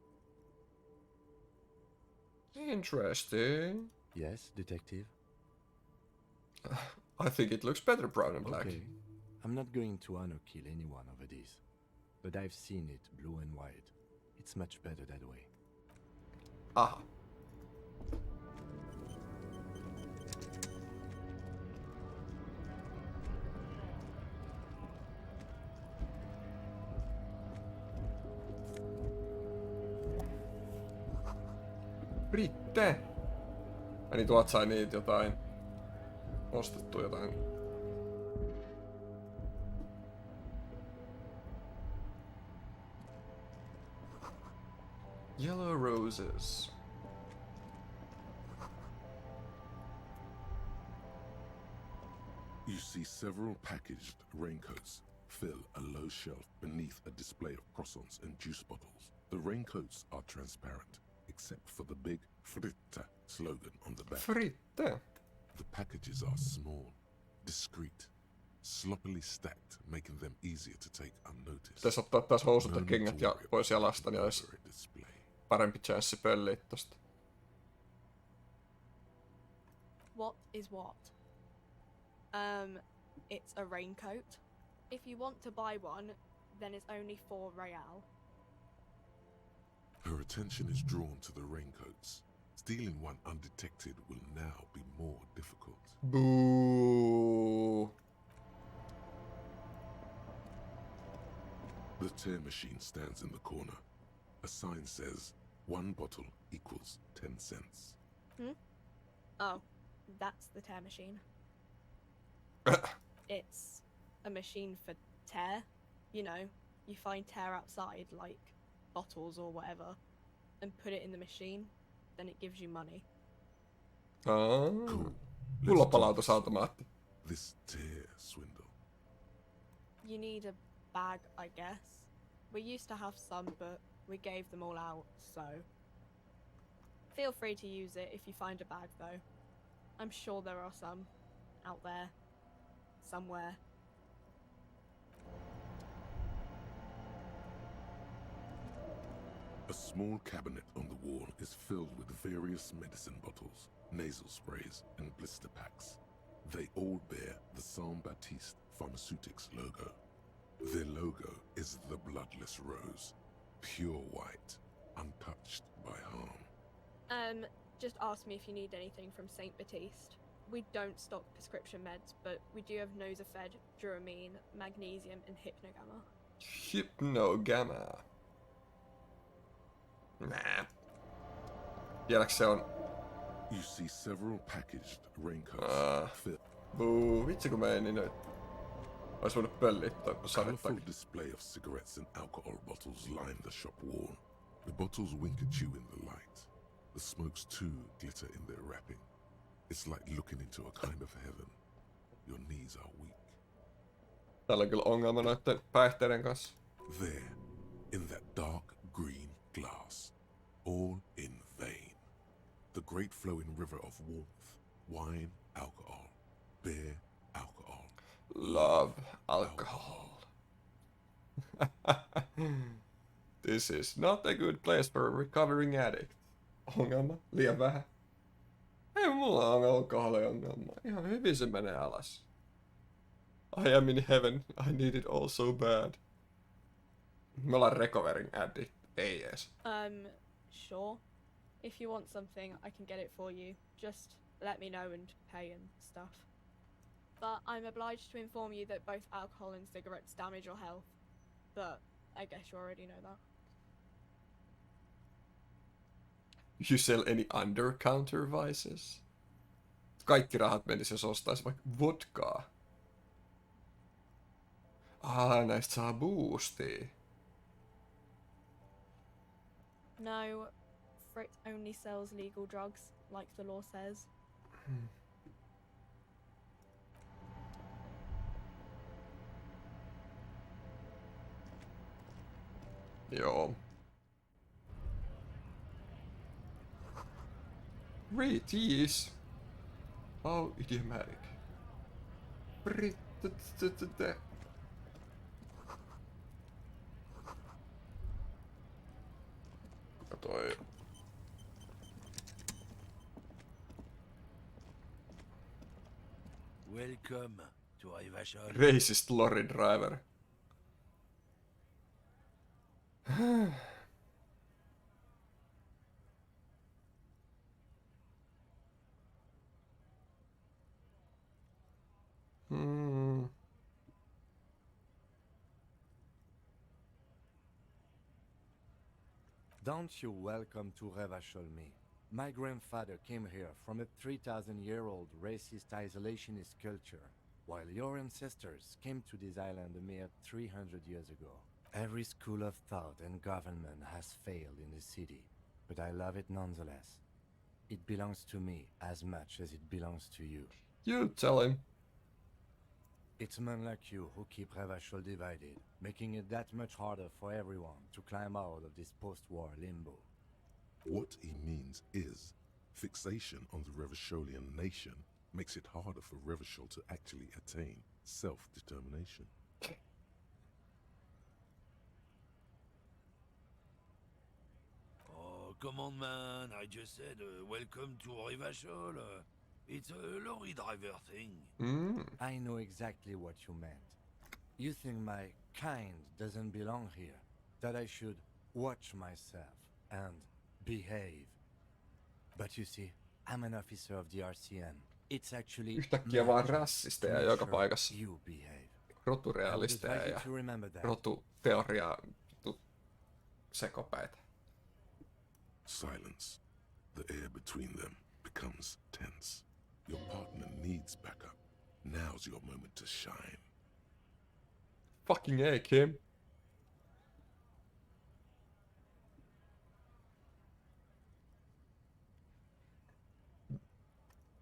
Interesting. Yes, detective? I think it looks better brown and black. Okay. I'm not going to honor kill anyone over this. But I've seen it blue and white. It's much better that way. Aha. Britte! Niin tuot sai niitä jotain ostettu jotain. Yellow roses. You see several packaged raincoats fill a low shelf beneath a display of croissants and juice bottles. The raincoats are transparent, except for the big Fritte slogan on the back. Fritte? The packages are small, discreet, sloppily stacked, making them easier to take unnoticed. Pitäis ottaa taas housut ja kengät ja pois jalasta, niin olisi parempi chanssi pölliä tosta. What is what? It's a raincoat. If you want to buy one, then it's only 4 real. Her attention is drawn to the raincoats. Stealing one undetected will now be more difficult. Boo. The tear machine stands in the corner. A sign says, 1 bottle equals 10 cents. Oh, that's the tear machine. It's a machine for tear. You know, you find tear outside, like bottles or whatever, and put it in the machine, then it gives you money. Cool. Pullopalautusautomaatti. This tear swindle. You need a bag, I guess. We used to have some, but we gave them all out, so... Feel free to use it if you find a bag, though. I'm sure there are some out there. Somewhere. A small cabinet on the wall is filled with various medicine bottles, nasal sprays, and blister packs. They all bear the Saint Baptiste Pharmaceutics logo. Their logo is the bloodless rose, pure white, untouched by harm. Just ask me if you need anything from Saint Baptiste. We don't stock prescription meds, but we do have Nosafed, Duramine, Magnesium, and Hypnogamma. Hypnogamma. Nah. Vieläks se on... You see several packaged raincoats. Vitsi kun mä en niin ois voinut pöllittää kun Colourful display of cigarettes and alcohol bottles line the shop wall. The bottles wink at you in the light. The smokes too glitter in their wrapping. It's like looking into a kind of heaven. Your knees are weak. Täällä on kyllä ongelma noitten päihteiden kanssa. There, in that dark green glass, all in vain. The great flowing river of warmth, wine, alcohol, beer, alcohol. Love, alcohol. This is not a good place for a recovering addict. Ongelma? Liian vähän? Ei mulla on alkoholiongelma. Ihan hyvin se menee alas. I am in heaven. I need it all so bad. Me ollaan recovering addict. Ei ees. Sure. If you want something, I can get it for you. Just let me know and pay and stuff. But I'm obliged to inform you that both alcohol and cigarettes damage your health. But I guess you already know that. You sell any under-counter vices? Kaikki rahat menis, jos ostaisi vaikka vodkaa. Näistä saa boostia. No, Frit only sells legal drugs, like the law says. Joo. Jeez. How idiomatic. Toi. Welcome to Ivashal. Racist lorry driver. Don't you welcome to Revachol me. My grandfather came here from a 3,000-year-old racist isolationist culture, while your ancestors came to this island a mere 300 years ago. Every school of thought and government has failed in the city, but I love it nonetheless. It belongs to me as much as it belongs to you. You tell him. It's men like you who keep Revachol divided, making it that much harder for everyone to climb out of this post-war limbo. What he means is, fixation on the Revacholian nation makes it harder for Revachol to actually attain self-determination. Oh, come on, man. I just said welcome to Revachol. It's a lorry driver thing. I know exactly what you meant. You think my kind doesn't belong here, that I should watch myself and behave. But you see, I'm an officer of the RCM. It's actually yhtäkkiä vaan rassisteja joka paikassa. You behave. Roturealisteja ja rotuteoriaa sekopäitä. Silence. The air between them becomes tense. Your partner needs backup. Now's your moment to shine. Fucking A, Kim.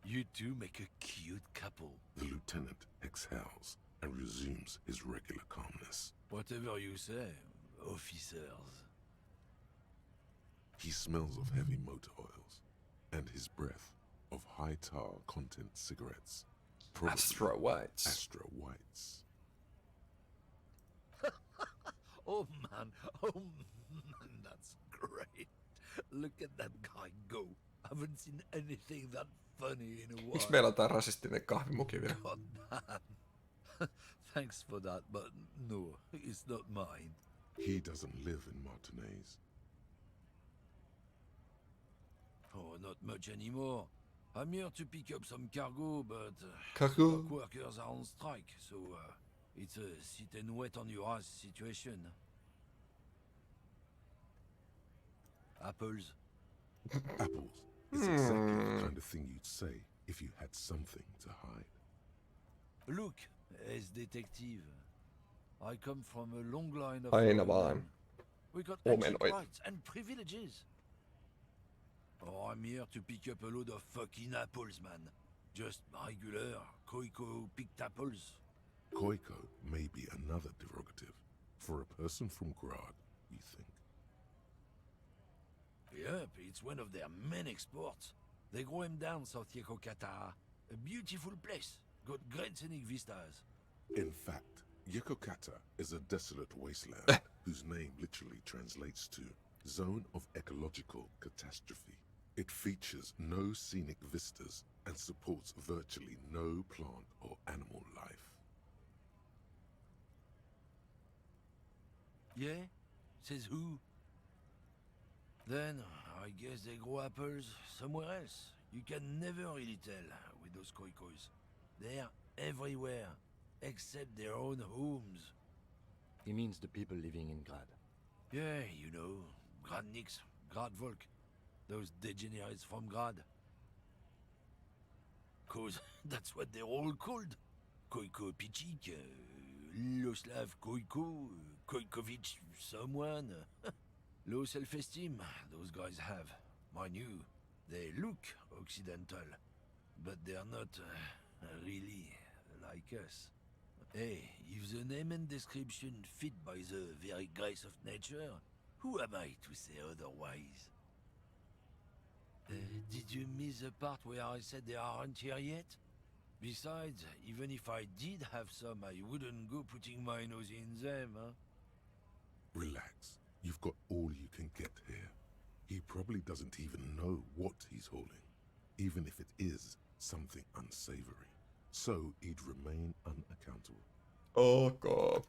You two make a cute couple. The lieutenant exhales and resumes his regular calmness. Whatever you say. officers. He smells of heavy motor oils, and his breath of high tar content cigarettes. Probably Astra Whites. Astra Whites. Oh man, that's great. Look at that guy go. Haven't seen anything that funny in a while. Miksi meillä on tää rasistinen kahvimuki vielä? God damn. Thanks for that, but no, it's not mine. He doesn't live in Martinez. Oh, not much anymore. I'm here to pick up some cargo, but Cargo? dock workers are on strike, so it's a sit and wait on your ass situation. Apples. Apples is exactly the kind of thing you'd say if you had something to hide. Look, as detective, I come from a long line of... Aina vaan. We got Omenoit. ancient rights and privileges. Oh, I'm here to pick up a load of fucking apples, man. Just regular Koiko picked apples. Koiko may be another derogative for a person from Grad, you think. Yep, it's one of their main exports. They grow him down South Yekokata. A beautiful place. Got great scenic vistas. In fact, Yekokata is a desolate wasteland whose name literally translates to Zone of Ecological Catastrophe. It features no scenic vistas and supports virtually no plant or animal life. Yeah? Says who? Then, I guess they grow apples somewhere else. You can never really tell with those Koikos. They're everywhere, except their own homes. He means the people living in Grad. Yeah, you know, Gradniks, Gradvolk, those degenerates from Grad. 'Cause that's what they're all called. Koiko Pichik, Loslav Koiko, Koikovich someone. Low self-esteem, those guys have. Mind you, they look Occidental, but they're not really like us. Hey, if the name and description fit by the very grace of nature, who am I to say otherwise? Did you miss the part where I said they aren't here yet? Besides, even if I did have some, I wouldn't go putting my nose in them, huh? Relax. You've got all you can get here. He probably doesn't even know what he's hauling, even if it is something unsavory. So he'd remain unaccountable. Ok.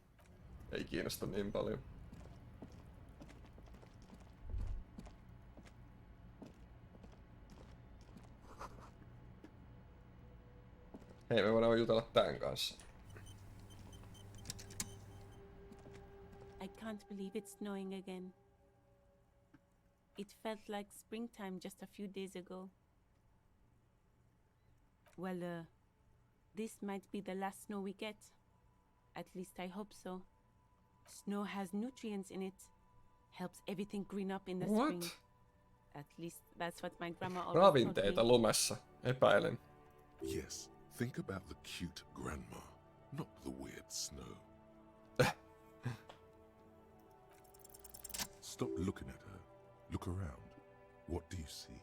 Ei kiinnosta niin paljon. Hei, me voidaan jutella tän kanssa. I can't believe it's snowing again. It felt like springtime just a few days ago. Well, this might be the last snow we get. At least I hope so. Snow has nutrients in it. Helps everything green up in the spring. At least that's what my grandma always told me. Ravinteita lumessa, epäilen. Yes, think about the cute grandma, not the weird snow. Stop looking at her. Look around. What do you see?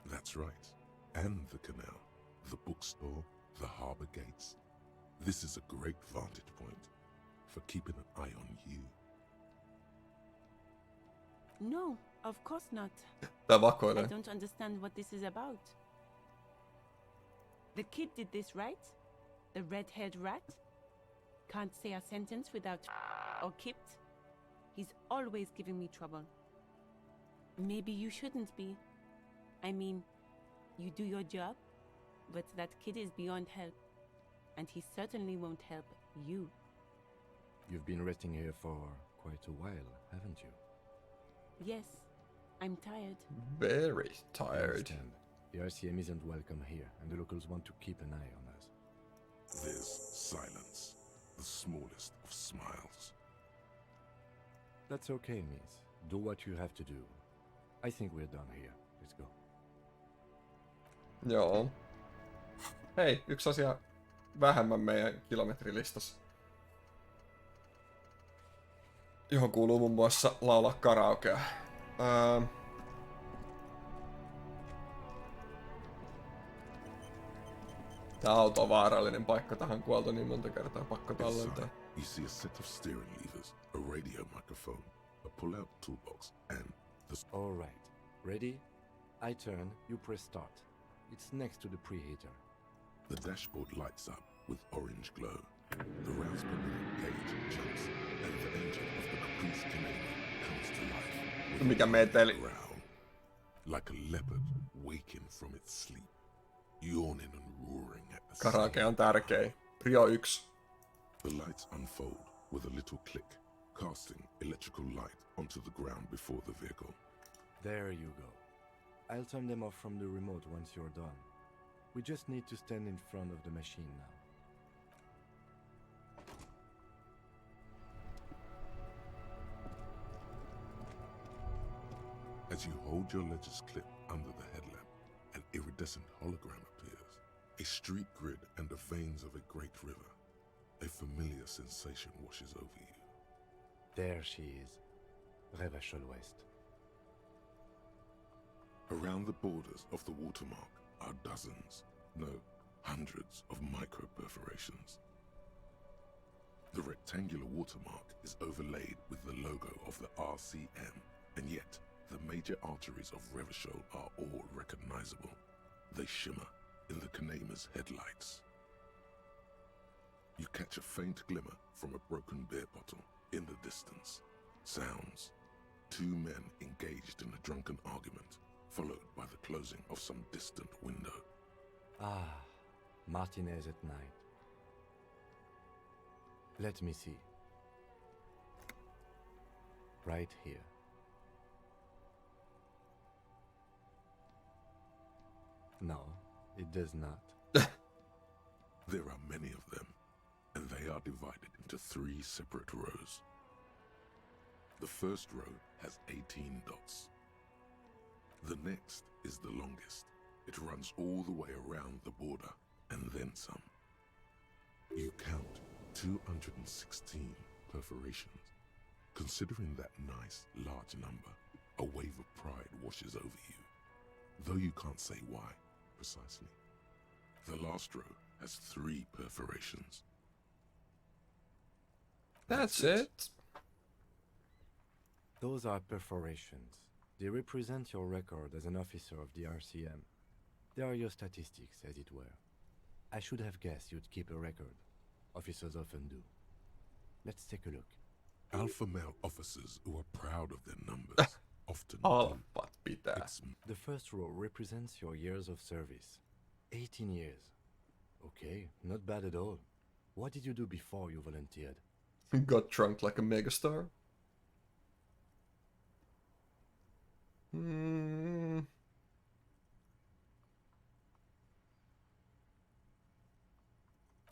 That's right. And the canal, the bookstore, the harbour gates. This is a great vantage point for keeping an eye on you. No, of course not. Tää I vakoilee. don't understand what this is about. The kid did this, right? The red-haired rat? Can't say a sentence without or kipped. He's always giving me trouble. Maybe you shouldn't be. I mean, you do your job, but that kid is beyond help. And he certainly won't help you. You've been resting here for quite a while, haven't you? Yes, I'm tired. Very I tired. understand. The RCM isn't welcome here, and the locals want to keep an eye on us. There's silence, the smallest of smiles. That's okay, miss. Do what you have to do. I think we're done here. Let's go. Joo. Hei, yksi asia vähemmän meidän kilometrilistassa. johon kuuluu muun muassa laulaa karaokea. Tää auto on vaarallinen paikka, tähän kuoltu niin monta kertaa, pakko tallentaa. You see a set of steering levers, a radio microphone, a pull-out toolbox, and the... All right. Ready? I turn, you press start. It's next to the preheater. The dashboard lights up with orange glow. The rounds per minute gauge jumps, and the engine of the Caprice Canadian comes to life. Mikä meteli? Like a leopard waking from its sleep, yawning and roaring at the Karaoke on tärkeä. Prio 1. The lights unfold with a little click, casting electrical light onto the ground before the vehicle. There you go. I'll turn them off from the remote once you're done. We just need to stand in front of the machine now. As you hold your ledger's clip under the headlamp, an iridescent hologram appears. A street grid and the veins of a great river. A familiar sensation washes over you. There she is, Revachol West. Around the borders of the watermark are dozens, no, hundreds of micro-perforations. The rectangular watermark is overlaid with the logo of the RCM, and yet the major arteries of Revachol are all recognizable. They shimmer in the Kanema's headlights. You catch a faint glimmer from a broken beer bottle in the distance. Sounds. 2 men engaged in a drunken argument, followed by the closing of some distant window. Ah, Martinez at night. Let me see. Right here. No, it does not. There are many of them, and they are divided into 3 separate rows. The first row has 18 dots. The next is the longest. It runs all the way around the border, and then some. You count 216 perforations. Considering that nice, large number, a wave of pride washes over you, though you can't say why precisely. The last row has 3 perforations. That's it. Those are perforations. They represent your record as an officer of the RCM. They are your statistics, as it were. I should have guessed you'd keep a record. Officers often do. Let's take a look. Alpha male officers who are proud of their numbers often do. The first row represents your years of service. 18 years. Okay, not bad at all. What did you do before you volunteered? Got drunk like a megastar.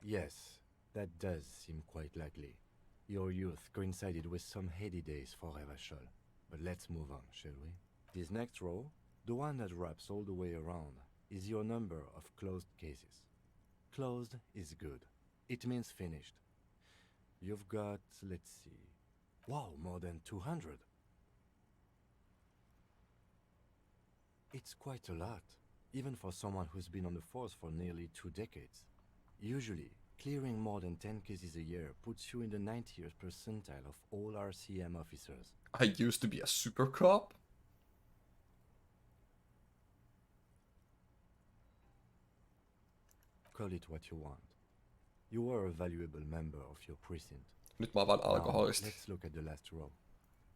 Yes, that does seem quite likely. Your youth coincided with some heady days for Revachol. But let's move on, shall we? This next row, the one that wraps all the way around, is your number of closed cases. Closed is good. It means finished. You've got, let's see... Wow, more than 200. It's quite a lot, even for someone who's been on the force for nearly 2 decades. Usually, clearing more than 10 cases a year puts you in the 90th percentile of all RCM officers. I used to be a super cop. Call it what you want. You were a valuable member of your precinct. Nyt mä oon vaan alkoholisti. Let's look at the last row.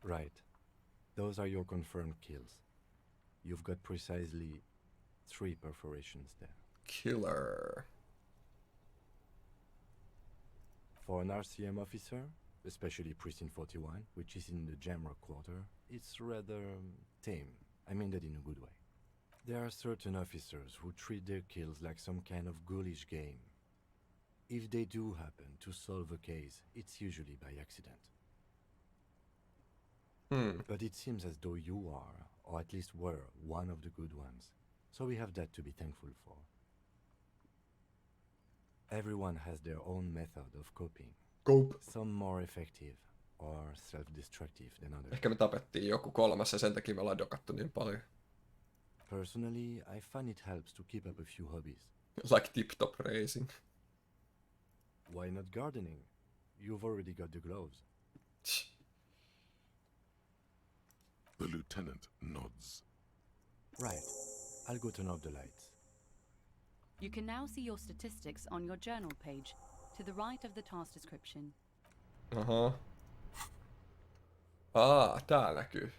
Right. Those are your confirmed kills. You've got precisely 3 perforations there. Killer. For an RCM officer, especially Precinct 41, which is in the Jamrock quarter, it's rather tame. I mean that in a good way. There are certain officers who treat their kills like some kind of ghoulish game. If they do happen to solve a case, it's usually by accident. But it seems as though you are, or at least were, one of the good ones. So we have that to be thankful for. Everyone has their own method of coping. Cope. Some more effective, or self-destructive than others. Ehkä me tapettiin joku kolmas ja sen takia me ollaan dokattu niin paljon. Personally, I find it helps to keep up a few hobbies. Like tip-top racing. Why not gardening? You've already got the gloves. The lieutenant nods. Right. I'll go turn off the lights. You can now see your statistics on your journal page, to the right of the task description. Aha. Tää näkyy.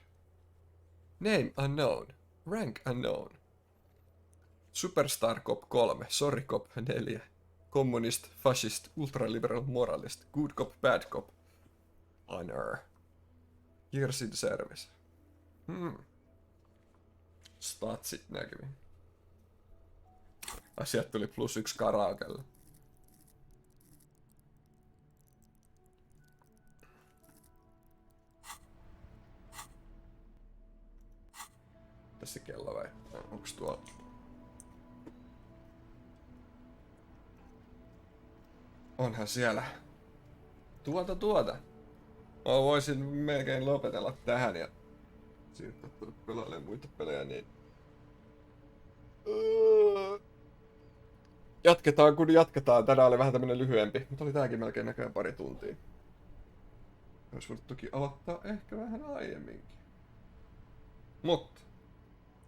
Name unknown. Rank unknown. Superstar Cop 3. Sorry Cop 4. Communist, fascist, ultraliberal moralist. Good Cop, Bad Cop. Honor. Years in service. Statsit näkyy. Asiat tuli +1 karaokelle. Tässä kello vai? Onks tuolla? Onhan siellä. Tuota. Mä voisin melkein lopetella tähän ja siirtyä pelailemaan muita pelejä, niin jatketaan kun jatketaan. Tänään oli vähän tämmönen lyhyempi, mutta oli tääkin melkein näköjään pari tuntia. Olisi voinut toki aloittaa ehkä vähän aiemminkin. Mutta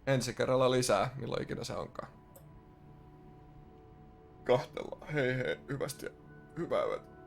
ensi kerralla lisää, milloin ikinä se onkaan. Kahtellaan. Hei, hyvästi ja hyvää yötä.